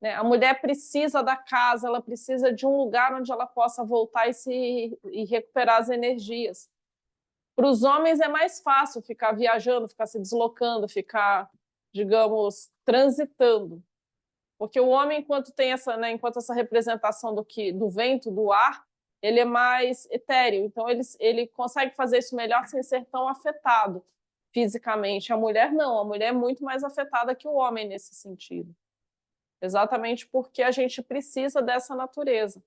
S1: né? A mulher precisa da casa, ela precisa de um lugar onde ela possa voltar e recuperar as energias. Para os homens é mais fácil ficar viajando, ficar se deslocando, ficar, digamos, transitando. Porque o homem, enquanto tem essa, né, enquanto essa representação do vento, do ar, ele é mais etéreo. Então, ele consegue fazer isso melhor sem ser tão afetado fisicamente. A mulher não, a mulher é muito mais afetada que o homem nesse sentido. Exatamente porque a gente precisa dessa natureza.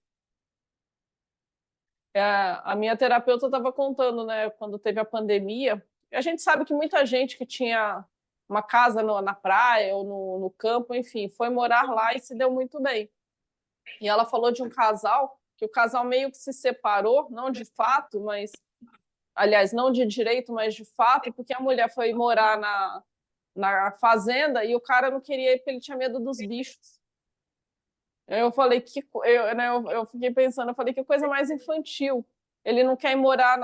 S1: A minha terapeuta estava contando, né, quando teve a pandemia, a gente sabe que muita gente que tinha uma casa na praia ou no campo, enfim, foi morar lá e se deu muito bem. E ela falou de um casal, que o casal meio que se separou, não de fato, mas, aliás, não de direito, mas de fato, porque a mulher foi morar na fazenda e o cara não queria ir porque ele tinha medo dos bichos. Eu falei eu fiquei pensando, eu falei que coisa mais infantil. Ele não quer ir morar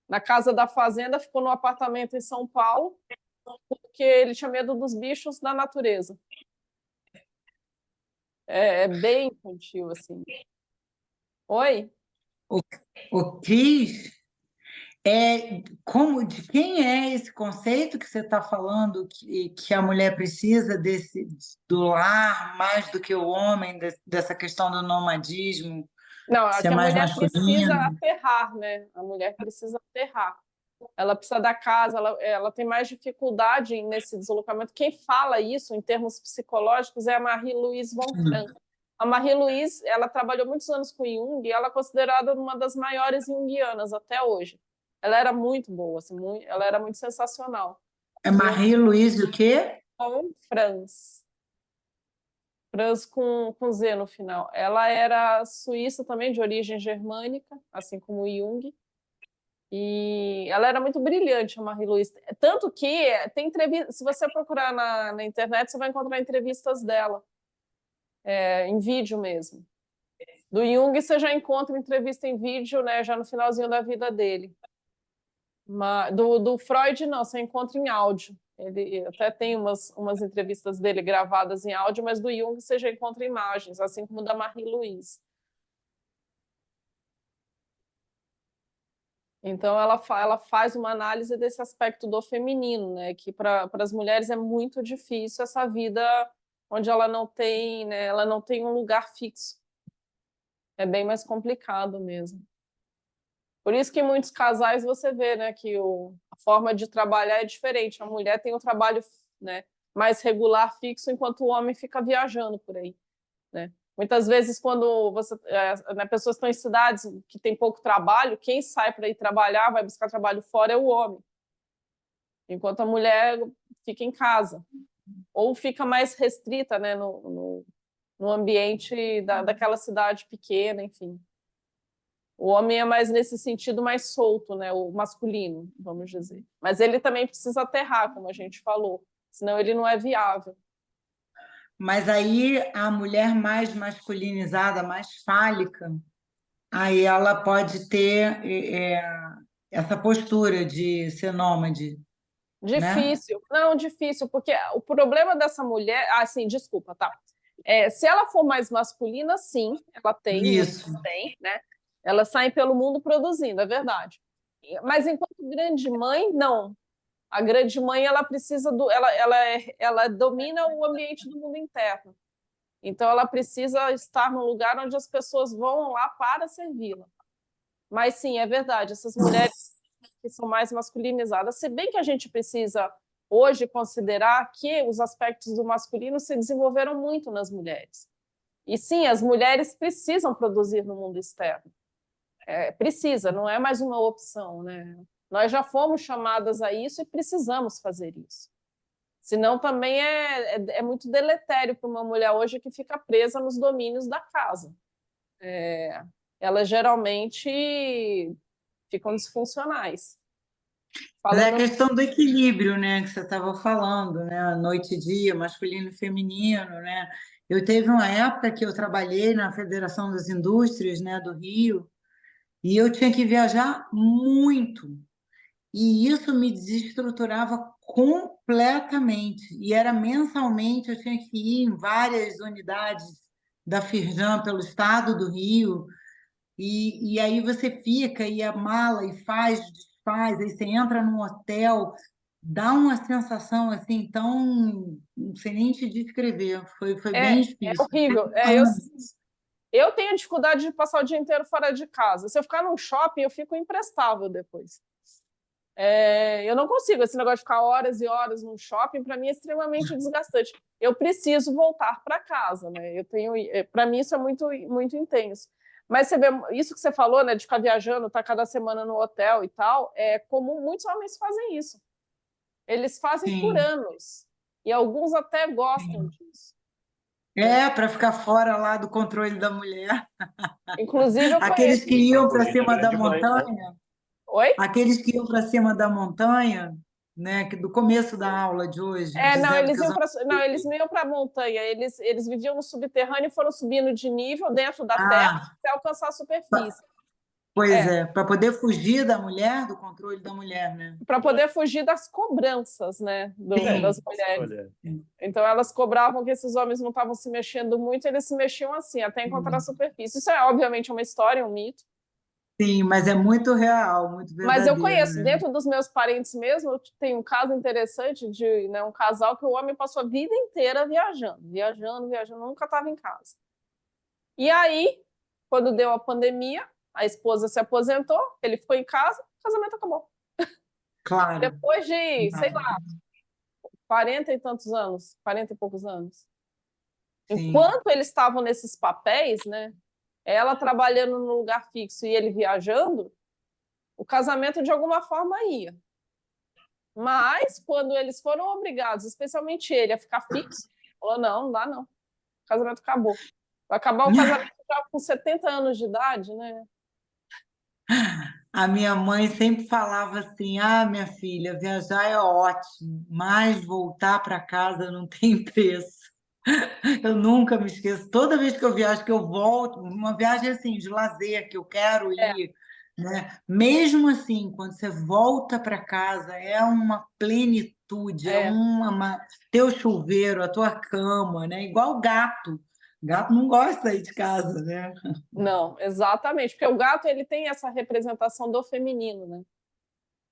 S1: na casa da fazenda, ficou no apartamento em São Paulo, porque ele tinha medo dos bichos da natureza. É bem infantil, assim. Oi?
S2: O Cris, de quem é esse conceito que você está falando, que a mulher precisa do lar mais do que o homem, dessa questão do nomadismo,
S1: Não,
S2: ser
S1: que a
S2: mais
S1: mulher precisa
S2: masculino?
S1: aterrar, né? A mulher precisa aterrar. Ela precisa da casa, ela tem mais dificuldade nesse deslocamento. Quem fala isso em termos psicológicos é a Marie-Louise von Frank. A Marie-Louise, ela trabalhou muitos anos com Jung e ela é considerada uma das maiores junguianas até hoje. Ela era muito boa, assim, ela era muito sensacional.
S2: É Marie-Louise o quê?
S1: Von Franz. Franz com Z no final. Ela era suíça também, de origem germânica, assim como Jung. E ela era muito brilhante, a Marie-Louise. Tanto que tem entrevista, se você procurar na internet, você vai encontrar entrevistas dela, em vídeo mesmo. Do Jung, você já encontra entrevista em vídeo, né, já no finalzinho da vida dele. Do Freud, não, você encontra em áudio. Ele até tem umas entrevistas dele gravadas em áudio, mas do Jung você já encontra imagens, assim como da Marie-Louise. Então, ela faz uma análise desse aspecto do feminino, né? Que para as mulheres é muito difícil essa vida onde ela não tem, né? Ela não tem um lugar fixo. É bem mais complicado mesmo. Por isso que em muitos casais você vê, né, que a forma de trabalhar é diferente. A mulher tem um trabalho, né, mais regular, fixo, enquanto o homem fica viajando por aí, né? Muitas vezes, quando né, pessoas estão em cidades que tem pouco trabalho, quem sai para ir trabalhar, vai buscar trabalho fora, é o homem. Enquanto a mulher fica em casa. Ou fica mais restrita, né, no ambiente daquela cidade pequena, enfim. O homem é mais nesse sentido mais solto, né, o masculino, vamos dizer. Mas ele também precisa aterrar, como a gente falou, senão ele não é viável.
S2: Mas aí a mulher mais masculinizada, mais fálica, aí ela pode ter essa postura de ser nômade, né?
S1: Difícil, não, difícil, porque o problema dessa mulher, assim, desculpa, tá? Se ela for mais masculina, sim, ela tem,
S2: Isso.
S1: tem, né? Elas saem pelo mundo produzindo, é verdade. Mas enquanto grande mãe, não. A grande mãe, ela precisa ela domina o ambiente do mundo interno. Então, ela precisa estar num lugar onde as pessoas vão lá para servi-la. Mas sim, é verdade, essas mulheres que são mais masculinizadas, se bem que a gente precisa hoje considerar que os aspectos do masculino se desenvolveram muito nas mulheres. E sim, as mulheres precisam produzir no mundo externo. Precisa, não é mais uma opção, né? Nós já fomos chamadas a isso e precisamos fazer isso. Senão também é muito deletério para uma mulher hoje que fica presa nos domínios da casa. Elas geralmente ficam disfuncionais.
S2: Mas é a
S1: Falando
S2: questão do equilíbrio, né, que você estava falando, né, noite e dia, masculino e feminino, né? Eu teve uma época que eu trabalhei na Federação das Indústrias, né, do Rio, e eu tinha que viajar muito. E isso me desestruturava completamente. E era mensalmente, eu tinha que ir em várias unidades da Firjan pelo estado do Rio, e aí você fica e a mala e faz, desfaz, aí você entra num hotel, dá uma sensação assim, tão, não sei nem te descrever, foi bem
S1: é
S2: difícil.
S1: horrível. Eu tenho dificuldade de passar o dia inteiro fora de casa. Se eu ficar num shopping, eu fico imprestável depois. Eu não consigo, esse negócio de ficar horas e horas num shopping, para mim é extremamente desgastante. Eu preciso voltar para casa, né? Para mim isso é muito, muito intenso. Mas você vê, isso que você falou, né, de ficar viajando, estar cada semana no hotel e tal, é comum, muitos homens fazem isso. Eles fazem por
S2: Sim,
S1: anos. E alguns até gostam
S2: sim.
S1: disso, né?
S2: Para ficar fora lá do controle da mulher.
S1: Inclusive, eu
S2: Aqueles
S1: conheço.
S2: que iam para
S4: Masculino é
S2: cima da
S4: grande mãe, né?
S2: montanha,
S1: Oi?
S2: aqueles que iam para cima da montanha, né, que do começo da aula de hoje,
S1: Não,
S2: dizendo
S1: eles
S2: que os
S1: iam para,
S2: homens.
S1: não, eles não iam para a montanha, eles viviam no subterrâneo e foram subindo de nível dentro da terra
S2: Ah,
S1: até alcançar a superfície.
S2: pois
S1: É,
S2: é, para poder fugir da mulher, do controle da mulher, né?
S1: para poder fugir das cobranças, né, das
S2: Sim,
S1: mulheres.
S4: Olha,
S2: sim,
S1: Então elas cobravam que esses homens não estavam se mexendo muito, eles se mexiam assim, até encontrar a
S2: sim.
S1: superfície. Isso é obviamente uma história, um mito,
S2: Sim, mas é muito real, muito
S1: mas eu
S2: verdadeiro,
S1: conheço,
S2: né?
S1: dentro dos meus parentes mesmo, eu tenho um caso interessante de, né, um casal que o homem passou a vida inteira viajando, viajando, viajando, nunca estava em casa. E aí, quando deu a pandemia, a esposa se aposentou, ele ficou em casa, o casamento acabou.
S2: Claro,
S1: Depois de, sei lá,
S2: claro.
S1: 40 e tantos anos, 40 e poucos anos.
S2: Sim.
S1: Enquanto eles estavam nesses papéis, né, ela trabalhando no lugar fixo e ele viajando, o casamento de alguma forma ia. Mas quando eles foram obrigados, especialmente ele, a ficar fixo, falou: não, não dá não. O casamento acabou. Vai acabar o casamento já com 70 anos de idade, né?
S2: A minha mãe sempre falava assim: ah, minha filha, viajar é ótimo, mas voltar para casa não tem preço. Eu nunca me esqueço. Toda vez que eu viajo, que eu volto, uma viagem assim de lazer que eu quero
S1: É,
S2: ir, né? Mesmo assim, quando você volta para casa, é uma plenitude, é
S1: é.
S2: teu chuveiro, a tua cama, né? Igual gato. Gato não gosta de sair de casa, né?
S1: Não, exatamente, porque o gato ele tem essa representação do feminino, né?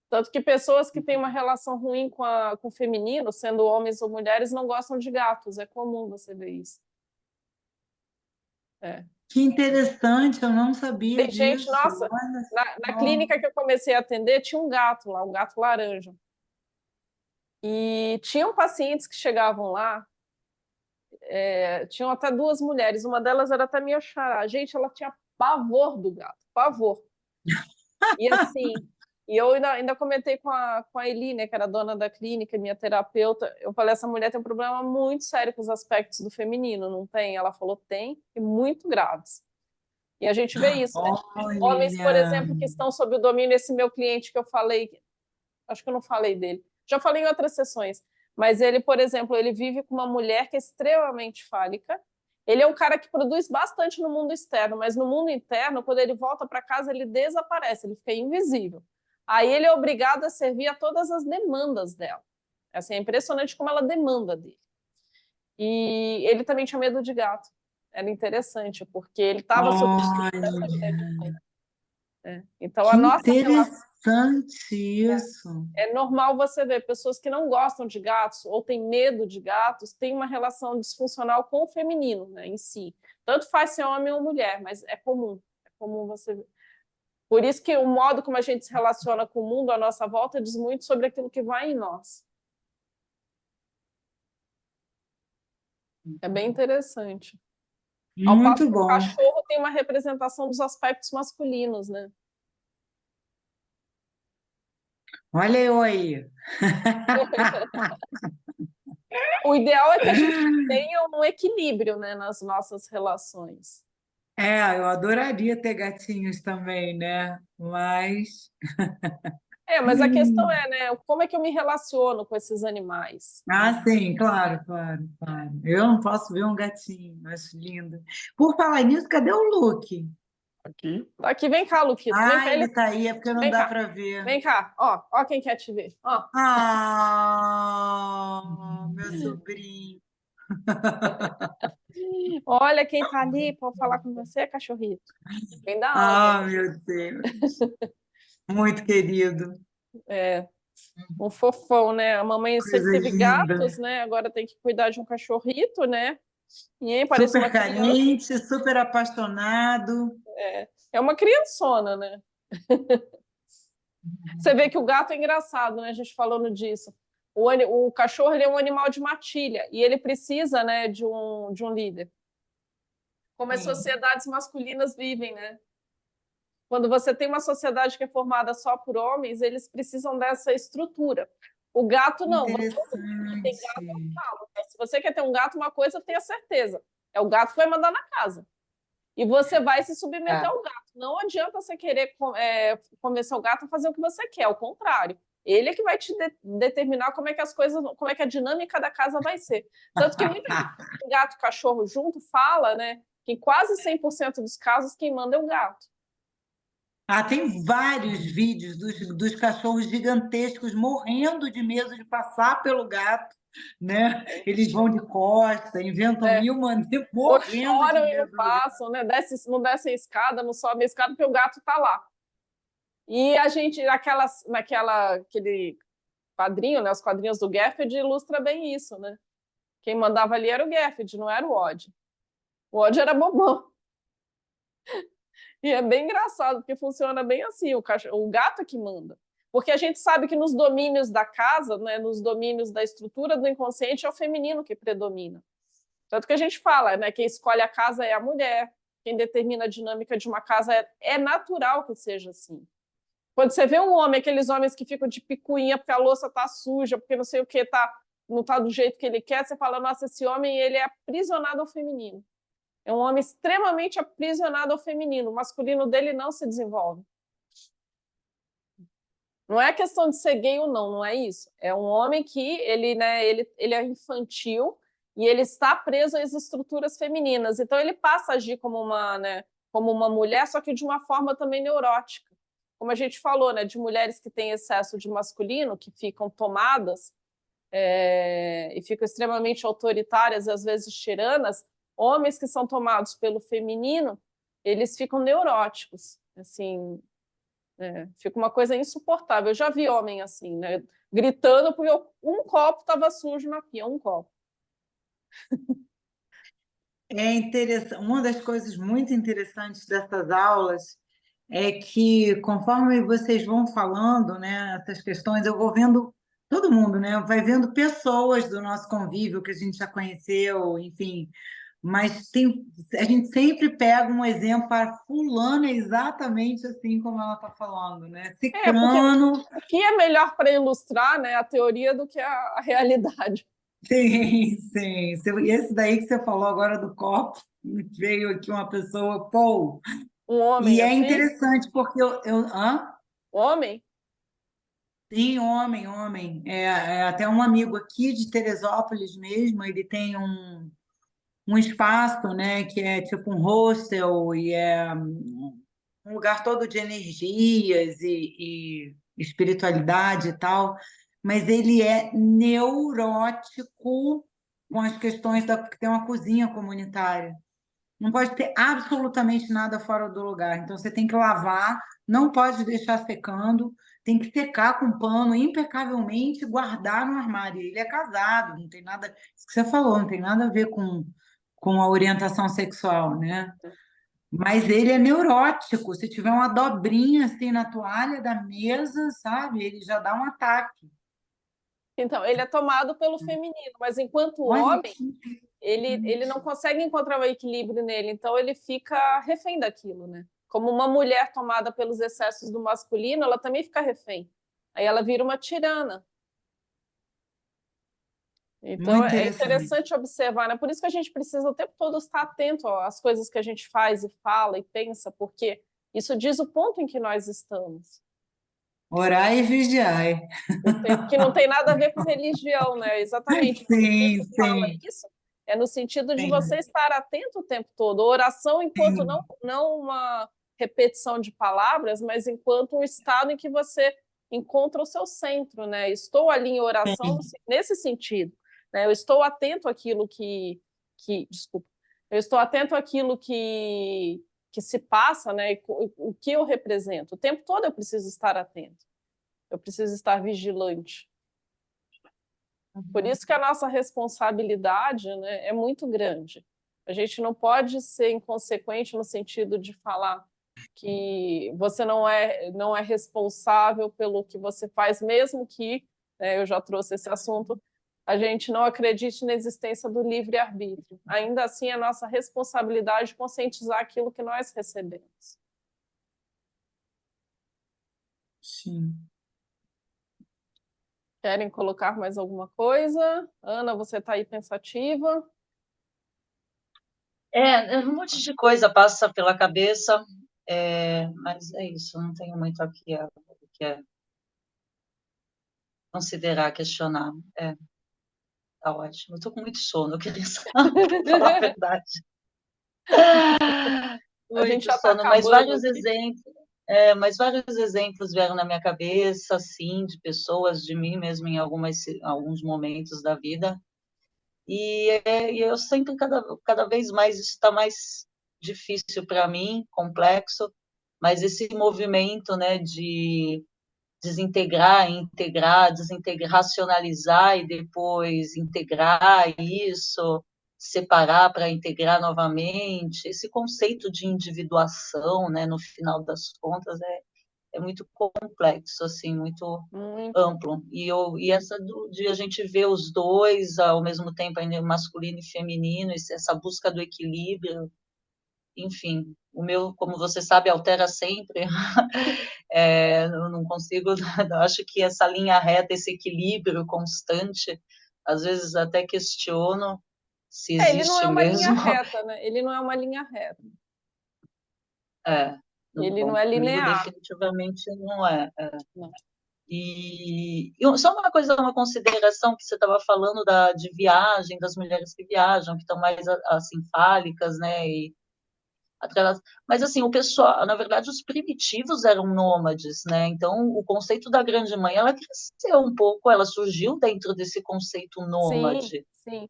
S1: Tanto que pessoas que têm uma relação ruim com o feminino, sendo homens ou mulheres, não gostam de gatos. É comum você ver isso. É.
S2: Que interessante, eu não sabia
S1: Tem gente,
S2: disso.
S1: nossa,
S2: Olha
S1: na
S2: só.
S1: clínica que eu comecei a atender, tinha um gato lá, um gato laranja. E tinham pacientes que chegavam lá, tinham até duas mulheres, uma delas era até minha xará. Gente, ela tinha pavor do gato, pavor. E assim, eu ainda comentei com a Eli, né, que era dona da clínica, minha terapeuta, eu falei, essa mulher tem um problema muito sério com os aspectos do feminino, não tem? Ela falou, tem, e muito graves. E a gente vê isso, né? Homens, por
S2: Olha,
S1: exemplo, que estão sob o domínio, esse meu cliente que eu falei, acho que eu não falei dele, já falei em outras sessões, mas ele, por exemplo, ele vive com uma mulher que é extremamente fálica. Ele é um cara que produz bastante no mundo externo, mas no mundo interno, quando ele volta para casa, ele desaparece, ele fica invisível. Aí ele é obrigado a servir a todas as demandas dela. Assim, é impressionante como ela demanda dele. E ele também tinha medo de gato. Era interessante, porque ele estava sob o domínio dessa mulher
S2: olha,
S1: que tem. Então,
S2: que
S1: a nossa relação
S2: interessante isso.
S1: é normal você ver pessoas que não gostam de gatos ou têm medo de gatos, têm uma relação disfuncional com o feminino, né, em si. Tanto faz ser homem ou mulher, mas é comum você ver. Por isso que o modo como a gente se relaciona com o mundo à nossa volta diz muito sobre aquilo que vai em nós. É bem interessante. Ao passo
S2: Muito
S1: que o
S2: bom.
S1: cachorro tem uma representação dos aspectos masculinos, né?
S2: Olha eu aí.
S1: O ideal é que a gente tenha um equilíbrio, né, nas nossas relações.
S2: Eu adoraria ter gatinhos também, né? Mas.
S1: Mas a questão é, né, como é que eu me relaciono com esses animais?
S2: Ah, sim, claro, claro, claro. Eu não posso ver um gatinho, acho lindo. Por falar nisso, cadê o Luke?
S4: Aqui.
S1: Tá aqui, vem cá, Luquito, vem cá,
S2: Ele tá aí, é porque não
S1: vem
S2: dá
S1: cá,
S2: para ver.
S1: vem cá, ó quem quer te ver, ó.
S2: Ah, meu sobrinho.
S1: Olha quem tá ali para falar com você, cachorrito. Vem dar áudio.
S2: Ah, meu Deus. Muito querido.
S1: É, um fofão, né? A mamãe sempre
S2: Coisa
S1: teve
S2: linda.
S1: gatos, né? Agora tem que cuidar de um cachorrito, né? E aí parece uma
S2: Super
S1: criança.
S2: carente, super apaixonado.
S1: É uma criançona, né? Você vê que o gato é engraçado, né? A gente falando disso. O cachorro ele é um animal de matilha e ele precisa, né, de um líder. Como as
S2: Sim,
S1: sociedades masculinas vivem, né? Quando você tem uma sociedade que é formada só por homens, eles precisam dessa estrutura. O gato não. Todo mundo que tem gato, eu
S2: interessante.
S1: falo, né? Se você quer ter um gato, uma coisa tenha certeza. É o gato que vai mandar na casa. E você vai se submeter
S2: É.
S1: ao gato. Não adianta você querer convencer o gato a fazer o que você quer, ao contrário. Ele é que vai te determinar como é que as coisas, como é que a dinâmica da casa vai ser. Tanto que muita gente que tem gato e cachorro junto fala, né, que em quase 100% dos casos quem manda é o gato.
S2: Tem vários vídeos dos cachorros gigantescos morrendo de medo de passar pelo gato, né? Eles vão de costa, inventam
S1: É,
S2: mil maneiras,
S1: ou
S2: morrendo de
S1: choram e não
S2: medo do gato.
S1: passam, né? Não descem a escada, não sobem a escada, porque o gato está lá. E a gente, aquele quadrinho, né? Os quadrinhos do Garfield ilustra bem isso, né? Quem mandava ali era o Garfield, não era o Odd. O Odd era bobão. E é bem engraçado, porque funciona bem assim, o gato é que manda. Porque a gente sabe que nos domínios da casa, né, nos domínios da estrutura do inconsciente, é o feminino que predomina. Tanto que a gente fala, né, quem escolhe a casa é a mulher, quem determina a dinâmica de uma casa é natural que seja assim. Quando você vê um homem, aqueles homens que ficam de picuinha porque a louça tá suja, porque não sei o que, não tá do jeito que ele quer, você fala, nossa, esse homem ele é aprisionado ao feminino. É um homem extremamente aprisionado ao feminino. O masculino dele não se desenvolve. Não é questão de ser gay ou não, não é isso. É um homem que ele é infantil e ele está preso às estruturas femininas. Então ele passa a agir como uma mulher, só que de uma forma também neurótica. Como a gente falou, né, de mulheres que têm excesso de masculino, que ficam tomadas e ficam extremamente autoritárias e às vezes tiranas. Homens que são tomados pelo feminino, eles ficam neuróticos, assim, fica uma coisa insuportável. Eu já vi homem assim, né, gritando porque um copo estava sujo na pia, um copo.
S2: É interessante. Uma das coisas muito interessantes dessas aulas é que, conforme vocês vão falando, né, essas questões, eu vou vendo todo mundo, né, vai vendo pessoas do nosso convívio que a gente já conheceu, enfim, mas a gente sempre pega um exemplo para fulano é exatamente assim como ela está falando, né?
S1: Porque
S2: Cicrano,
S1: o que é melhor para ilustrar, né, a teoria do que a realidade.
S2: sim, sim. Esse daí que você falou agora do copo, veio aqui uma pessoa, pô,
S1: Um homem
S2: e é
S1: assim,
S2: interessante porque hã?
S1: homem,
S2: Sim, homem, homem. É até um amigo aqui de Teresópolis mesmo, ele tem um espaço, né, que é tipo um hostel e é um lugar todo de energias e espiritualidade e tal, mas ele é neurótico com as questões que tem uma cozinha comunitária. Não pode ter absolutamente nada fora do lugar. Então você tem que lavar, não pode deixar secando, tem que secar com pano impecavelmente e guardar no armário. Ele é casado, não tem nada, isso que você falou, não tem nada a ver com a orientação sexual, né? Mas ele é neurótico. Se tiver uma dobrinha assim na toalha da mesa, sabe? Ele já dá um ataque.
S1: então, ele é tomado pelo feminino, mas enquanto
S2: Olha
S1: homem,
S2: que
S1: ele não
S2: interessante.
S1: consegue encontrar um equilíbrio nele, então ele fica refém daquilo, né? Como uma mulher tomada pelos excessos do masculino, ela também fica refém. aí ela vira uma tirana. Então,
S2: Muito
S1: é
S2: interessante.
S1: interessante observar, né? Por isso que a gente precisa o tempo todo estar atento às coisas que a gente faz e fala e pensa, porque isso diz o ponto em que nós estamos.
S2: Orai e vigiai.
S1: Que não tem nada a ver com religião, né? Exatamente. Quando o
S2: Sim,
S1: texto fala
S2: sim,
S1: isso, é no sentido de
S2: sim,
S1: você estar atento o tempo todo. Oração enquanto
S2: sim,
S1: não uma repetição de palavras, mas enquanto um estado em que você encontra o seu centro, né? Estou ali em oração
S2: sim,
S1: nesse sentido, né? Eu estou atento àquilo desculpa, eu estou atento àquilo que se passa, né? E o que eu represento. O tempo todo eu preciso estar atento. Eu preciso estar vigilante. Por isso que a nossa responsabilidade, né, é muito grande. A gente não pode ser inconsequente no sentido de falar que você não é responsável pelo que você faz, mesmo que, né, eu já trouxe esse assunto, a gente não acredite na existência do livre-arbítrio. Ainda assim, é nossa responsabilidade conscientizar aquilo que nós recebemos.
S2: sim.
S1: Querem colocar mais alguma coisa? Ana, você está aí pensativa?
S3: Um monte de coisa passa pela cabeça, mas é isso, não tenho muito aqui o que é considerar, questionar. Tá ótimo. Eu tô com muito sono, eu queria só falar a verdade.
S1: A gente
S3: Muito
S1: já está
S3: sono,
S1: acabando aqui.
S3: mas vários exemplos vieram na minha cabeça, assim, de pessoas, de mim mesmo em alguns momentos da vida. E eu sempre, cada vez mais, isso está mais difícil para mim, complexo, mas esse movimento, né, de desintegrar, integrar, desintegrar, racionalizar e depois integrar isso, separar para integrar novamente, esse conceito de individuação, né, no final das contas, é muito complexo, assim, muito
S1: Muito.
S3: amplo. E essa de a gente ver os dois ao mesmo tempo, ainda masculino e feminino, essa busca do equilíbrio, enfim, o meu, como você sabe, altera sempre. Eu não consigo, acho que essa linha reta, esse equilíbrio constante, às vezes até questiono se
S1: Ele não é
S3: existe
S1: uma linha
S3: mesmo.
S1: reta, né? Ele não é uma linha reta.
S3: É,
S1: Ele não
S3: bom,
S1: é
S3: comigo
S1: linear.
S3: definitivamente não é.
S1: Não.
S3: E só uma coisa, uma consideração que você estava falando de viagem, das mulheres que viajam, que estão mais assim fálicas, né? E atreladas. Mas assim, o pessoal, na verdade, os primitivos eram nômades, né? Então, o conceito da grande mãe, ela cresceu um pouco, ela surgiu dentro desse conceito
S1: Sim,
S3: nômade.
S1: sim.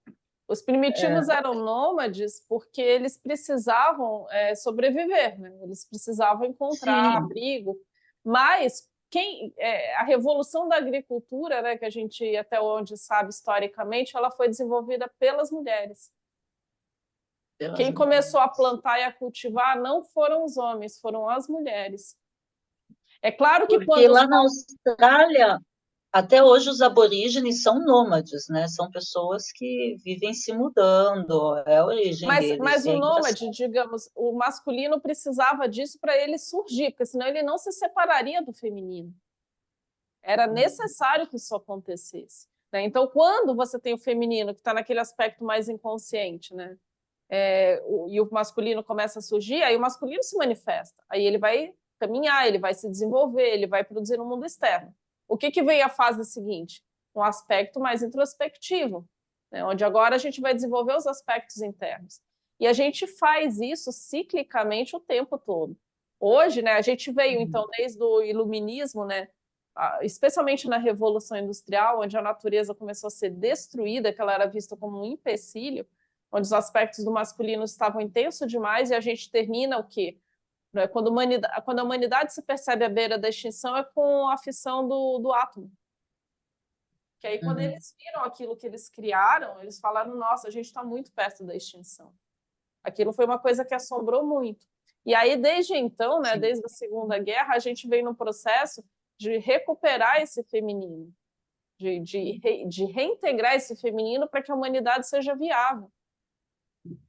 S1: Os primitivos eram nômades porque eles precisavam sobreviver, né? Eles precisavam encontrar
S3: Sim,
S1: abrigo. Mas a revolução da agricultura, né, que a gente até onde sabe historicamente, ela foi desenvolvida pelas mulheres.
S3: pelas
S1: Quem começou a
S3: mulheres.
S1: plantar e a cultivar não foram os homens, foram as mulheres. É claro que
S3: Porque
S1: quando os
S3: lá na Austrália, até hoje os aborígenes são nômades, né? São pessoas que vivem se mudando, é a origem deles.
S1: Mas
S3: E
S1: o
S3: é
S1: nômade,
S3: engraçado.
S1: digamos, o masculino precisava disso para ele surgir, porque senão ele não se separaria do feminino. Era necessário que isso acontecesse, né? Então, quando você tem o feminino que está naquele aspecto mais inconsciente, né? E o masculino começa a surgir, aí o masculino se manifesta, aí ele vai caminhar, ele vai se desenvolver, ele vai produzir no mundo externo. O que vem a fase seguinte? Um aspecto mais introspectivo, né? Onde agora a gente vai desenvolver os aspectos internos. E a gente faz isso ciclicamente o tempo todo. Hoje, né, a gente veio, então, desde o iluminismo, né, especialmente na Revolução Industrial, onde a natureza começou a ser destruída, que ela era vista como um empecilho, onde os aspectos do masculino estavam intensos demais, e a gente termina o quê? Quando a humanidade se percebe à beira da extinção é com a fissão do átomo. Que aí, quando eles viram aquilo que eles criaram, eles falaram, nossa, a gente está muito perto da extinção. Aquilo foi uma coisa que assombrou muito. E aí, desde então, né, desde a Segunda Guerra, a gente vem no processo de recuperar esse feminino, de reintegrar esse feminino para que a humanidade seja viável.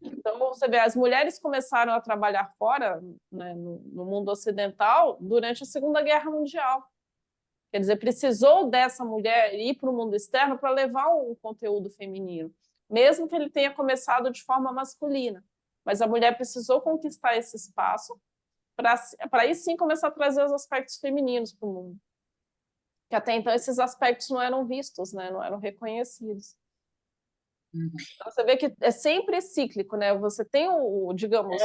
S1: Então, você vê, as mulheres começaram a trabalhar fora, né, no mundo ocidental, durante a Segunda Guerra Mundial. Quer dizer, precisou dessa mulher ir para o mundo externo para levar um conteúdo feminino, mesmo que ele tenha começado de forma masculina. Mas a mulher precisou conquistar esse espaço para aí sim começar a trazer os aspectos femininos para o mundo. Que até então esses aspectos não eram vistos, né? Não eram reconhecidos. Então, você vê que é sempre cíclico, né? Você tem digamos,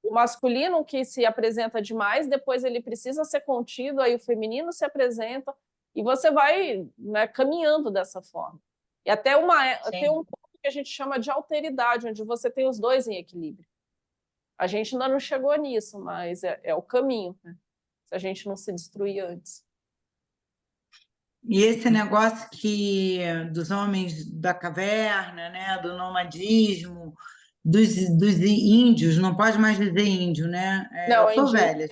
S1: o masculino que se apresenta demais, depois ele precisa ser contido, aí o feminino se apresenta, e você vai, né, caminhando dessa forma. E até tem um ponto que a gente chama de alteridade, onde você tem os dois em equilíbrio. A gente ainda não chegou nisso, mas é o caminho, né? Se a gente não se destruir antes.
S2: E esse negócio dos homens da caverna, né, do nomadismo, dos índios, não pode mais dizer índio, né?
S1: Não,
S2: eu sou velha.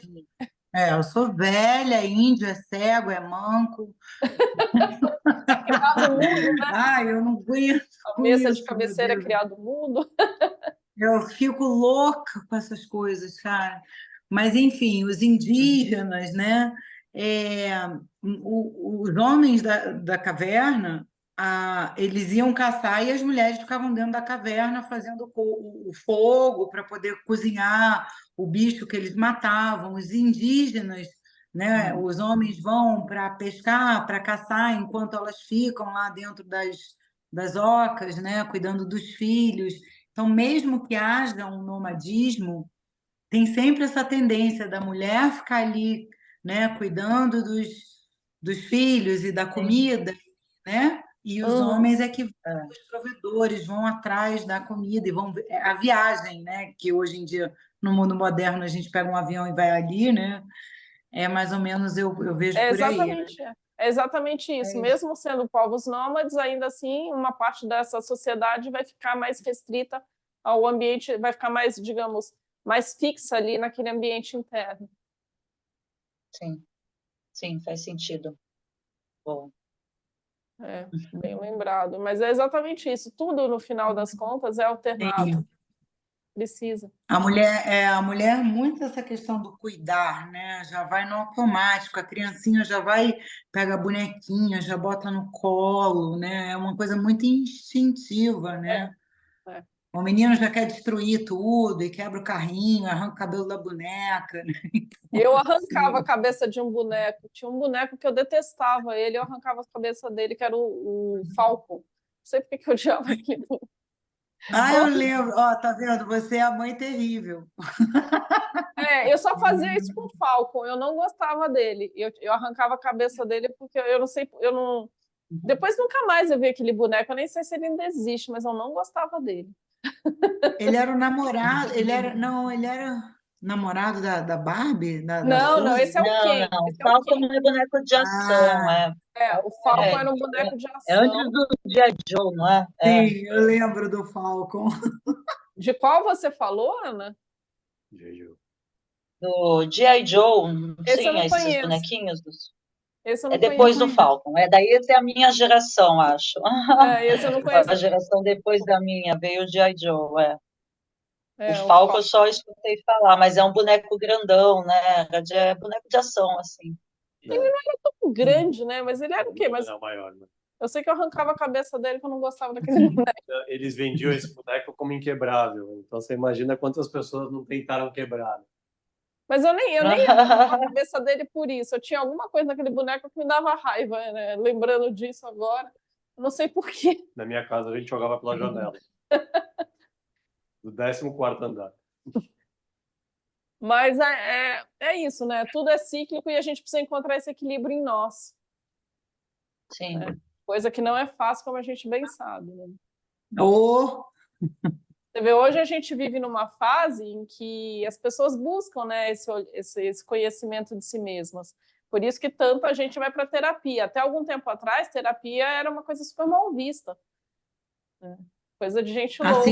S2: Eu sou velha, índio é cego, é manco.
S1: Criado mudo, né?
S2: Ai, eu não aguento
S1: A mesa de
S2: isso,
S1: cabeceira é criado mudo.
S2: Eu fico louca com essas coisas, cara. Mas, enfim, os indígenas, né? Os homens da caverna, eles iam caçar e as mulheres ficavam dentro da caverna fazendo o fogo para poder cozinhar o bicho que eles matavam. Os indígenas, né? Os homens vão para pescar, para caçar, enquanto elas ficam lá dentro das ocas, né? Cuidando dos filhos. Então, mesmo que haja um nomadismo, tem sempre essa tendência da mulher ficar ali, né, cuidando dos filhos e da comida, né? E os homens é que os provedores vão atrás da comida e vão a viagem, né? Que hoje em dia no mundo moderno a gente pega um avião e vai ali, né? É mais ou menos eu vejo por aí. Né?
S1: É exatamente isso. Mesmo sendo povos nômades, ainda assim, uma parte dessa sociedade vai ficar mais restrita ao ambiente, vai ficar mais, digamos, mais fixa ali naquele ambiente interno.
S3: Sim, faz sentido. Bom.
S1: Bem lembrado. Mas é exatamente isso. Tudo, no final das contas, é alternado. Precisa.
S2: A mulher muito essa questão do cuidar, né? Já vai no automático, a criancinha já vai, pega a bonequinha, já bota no colo, né? É uma coisa muito instintiva, né? O menino já quer destruir tudo e quebra o carrinho, arranca o cabelo da boneca. Né?
S1: Eu arrancava a cabeça de um boneco. Tinha um boneco que eu detestava ele, eu arrancava a cabeça dele, que era o Falcon. Não sei por que eu odiava aquilo.
S2: Eu lembro. Ó, tá vendo? Você é a mãe terrível.
S1: Eu só fazia isso com o Falcon, eu não gostava dele. Eu arrancava a cabeça dele porque eu não sei, eu não. Depois nunca mais eu vi aquele boneco, eu nem sei se ele ainda existe, mas eu não gostava dele.
S2: Ele era o namorado, ele era namorado da Barbie, da
S1: Não,
S2: Suzy?
S1: esse é o Ken.
S3: Não, o Falcon não é boneco de ação,
S1: o Falcon era um boneco de ação.
S3: É antes do G.I. Joe, não é?
S2: Sim, eu lembro do Falcon.
S1: De qual você falou, Ana?
S3: Do G.I. Joe,
S1: Esse eu não
S3: esses
S1: conheço.
S3: bonequinhos.
S1: Esse eu não
S3: depois
S1: conheço.
S3: do Falcon. Daí essa é a minha geração, acho.
S1: Esse eu não conheço.
S3: A geração depois da minha veio o G.I. Joe, o
S1: o
S3: Falcon eu só escutei falar, mas é um boneco grandão, né? É boneco de ação, assim.
S1: Ele não era tão grande, né? Mas ele era o quê? Mas
S4: Não, maior, né?
S1: eu sei que eu arrancava a cabeça dele, que eu não gostava daquele boneco.
S4: Eles vendiam esse boneco como inquebrável. Então você imagina quantas pessoas não tentaram quebrar.
S1: Mas eu nem arrancava a cabeça dele por isso. Eu tinha alguma coisa naquele boneco que me dava raiva, né? Lembrando disso agora. Não sei por quê.
S4: Na minha casa a gente jogava pela janela. Do 14º andar.
S1: Mas é isso, né? Tudo é cíclico e a gente precisa encontrar esse equilíbrio em nós.
S3: Sim.
S1: Coisa que não é fácil, como a gente bem sabe. Né? Você vê, hoje a gente vive numa fase em que as pessoas buscam, né, esse conhecimento de si mesmas. Por isso que tanta gente vai para terapia. Até algum tempo atrás, terapia era uma coisa super mal vista. Né? Coisa de gente louca.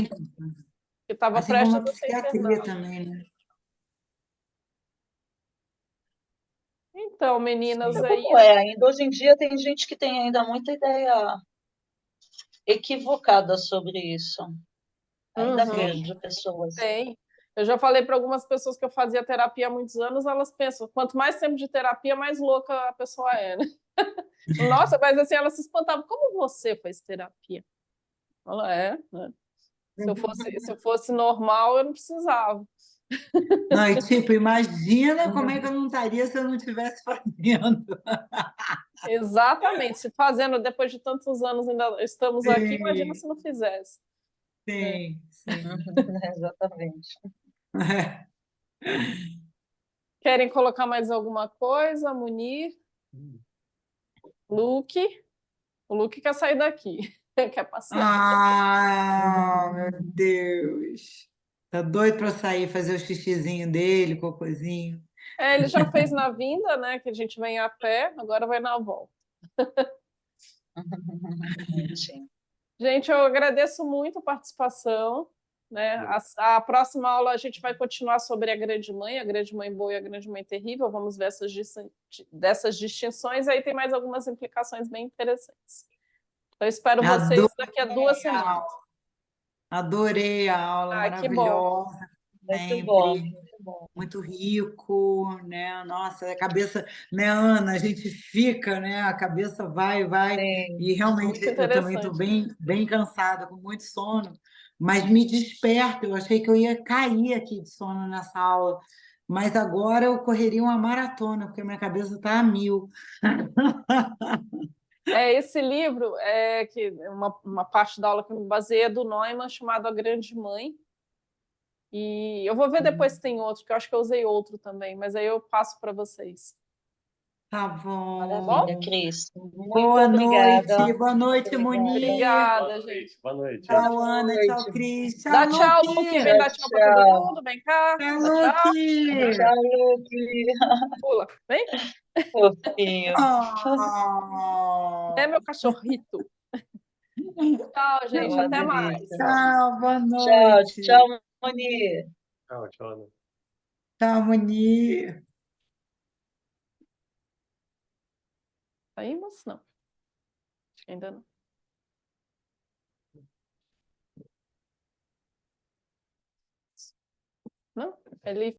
S1: Que estava prestes a ser internada.
S2: Também, né?
S1: Então, meninas,
S3: ainda hoje em dia tem gente que tem ainda muita ideia equivocada sobre isso. Ainda vejo pessoas.
S1: Tem. Eu já falei para algumas pessoas que eu fazia terapia há muitos anos, elas pensam, quanto mais tempo de terapia, mais louca a pessoa é, né? Nossa, mas assim, elas se espantavam. Como você faz terapia? Ela né? Se eu fosse normal, eu não precisava.
S2: Não, e tipo, imagina como é que eu não estaria se eu não estivesse fazendo.
S1: Exatamente. Se fazendo, depois de tantos anos ainda estamos aqui, imagina
S2: Sim,
S1: se não fizesse.
S2: sim, sim.
S3: Exatamente.
S1: Querem colocar mais alguma coisa, Munir? Luke? O Luke quer sair daqui, quer passear.
S2: Ah, meu Deus. Tá doido para sair, fazer o xixizinho dele, cocôzinho.
S1: Ele já fez na vinda, né? Que a gente vem a pé, agora vai na volta.
S3: Sim.
S1: Gente, eu agradeço muito a participação. Né? A próxima aula a gente vai continuar sobre a Grande Mãe Boa e a Grande Mãe Terrível. Vamos ver dessas distinções. Aí tem mais algumas implicações bem interessantes. Eu espero vocês
S2: Adorei
S1: daqui a 2
S2: a
S1: semanas.
S2: aula, adorei a aula,
S1: Ah, que bom.
S2: maravilhosa,
S3: Muito bom,
S2: sempre,
S3: muito bom.
S2: muito rico, né? Nossa, a cabeça, né, Ana? A gente fica, né? A cabeça vai,
S3: Sim.
S2: e realmente
S1: Muito
S2: eu também estou
S1: interessante.
S2: bem cansada, com muito sono, mas me desperta. Eu achei que eu ia cair aqui de sono nessa aula, mas agora eu correria uma maratona, porque minha cabeça está a mil.
S1: Esse livro, que uma parte da aula que eu me baseei é do Neumann, chamado A Grande Mãe. E eu vou ver depois se tem outro, que eu acho que eu usei outro também, mas aí eu passo para vocês.
S2: Tá
S1: Tá bom?
S3: Maravilha,
S2: bom.
S3: Cris. Muito
S2: Boa
S3: muito
S2: noite,
S3: obrigada.
S2: Moni.
S1: Obrigada, gente.
S4: Boa noite.
S1: Tchau,
S2: Tchau,
S1: tchau.
S2: Ana. Tchau,
S3: Noite.
S2: Cris. Tchau,
S1: Dá tchau, Luke. Vem
S2: Luque.
S1: dar
S3: Tchau,
S1: tchau para todo
S3: tchau.
S1: mundo. Vem cá.
S2: Tchau,
S1: Dá tchau.
S2: Luque.
S3: Tchau, Luke.
S1: Pula. Vem.
S3: Fofinho.
S1: É
S2: Oh.
S1: meu cachorrito. Tchau,
S3: É
S1: gente.
S3: uma
S1: Até
S3: delícia.
S1: mais.
S2: Tchau, boa
S3: Tchau,
S2: noite.
S3: tchau, Moni.
S4: Tchau, tchau.
S2: Tchau, Moni.
S1: Saímos? Não. Acho que ainda não. Não? Ele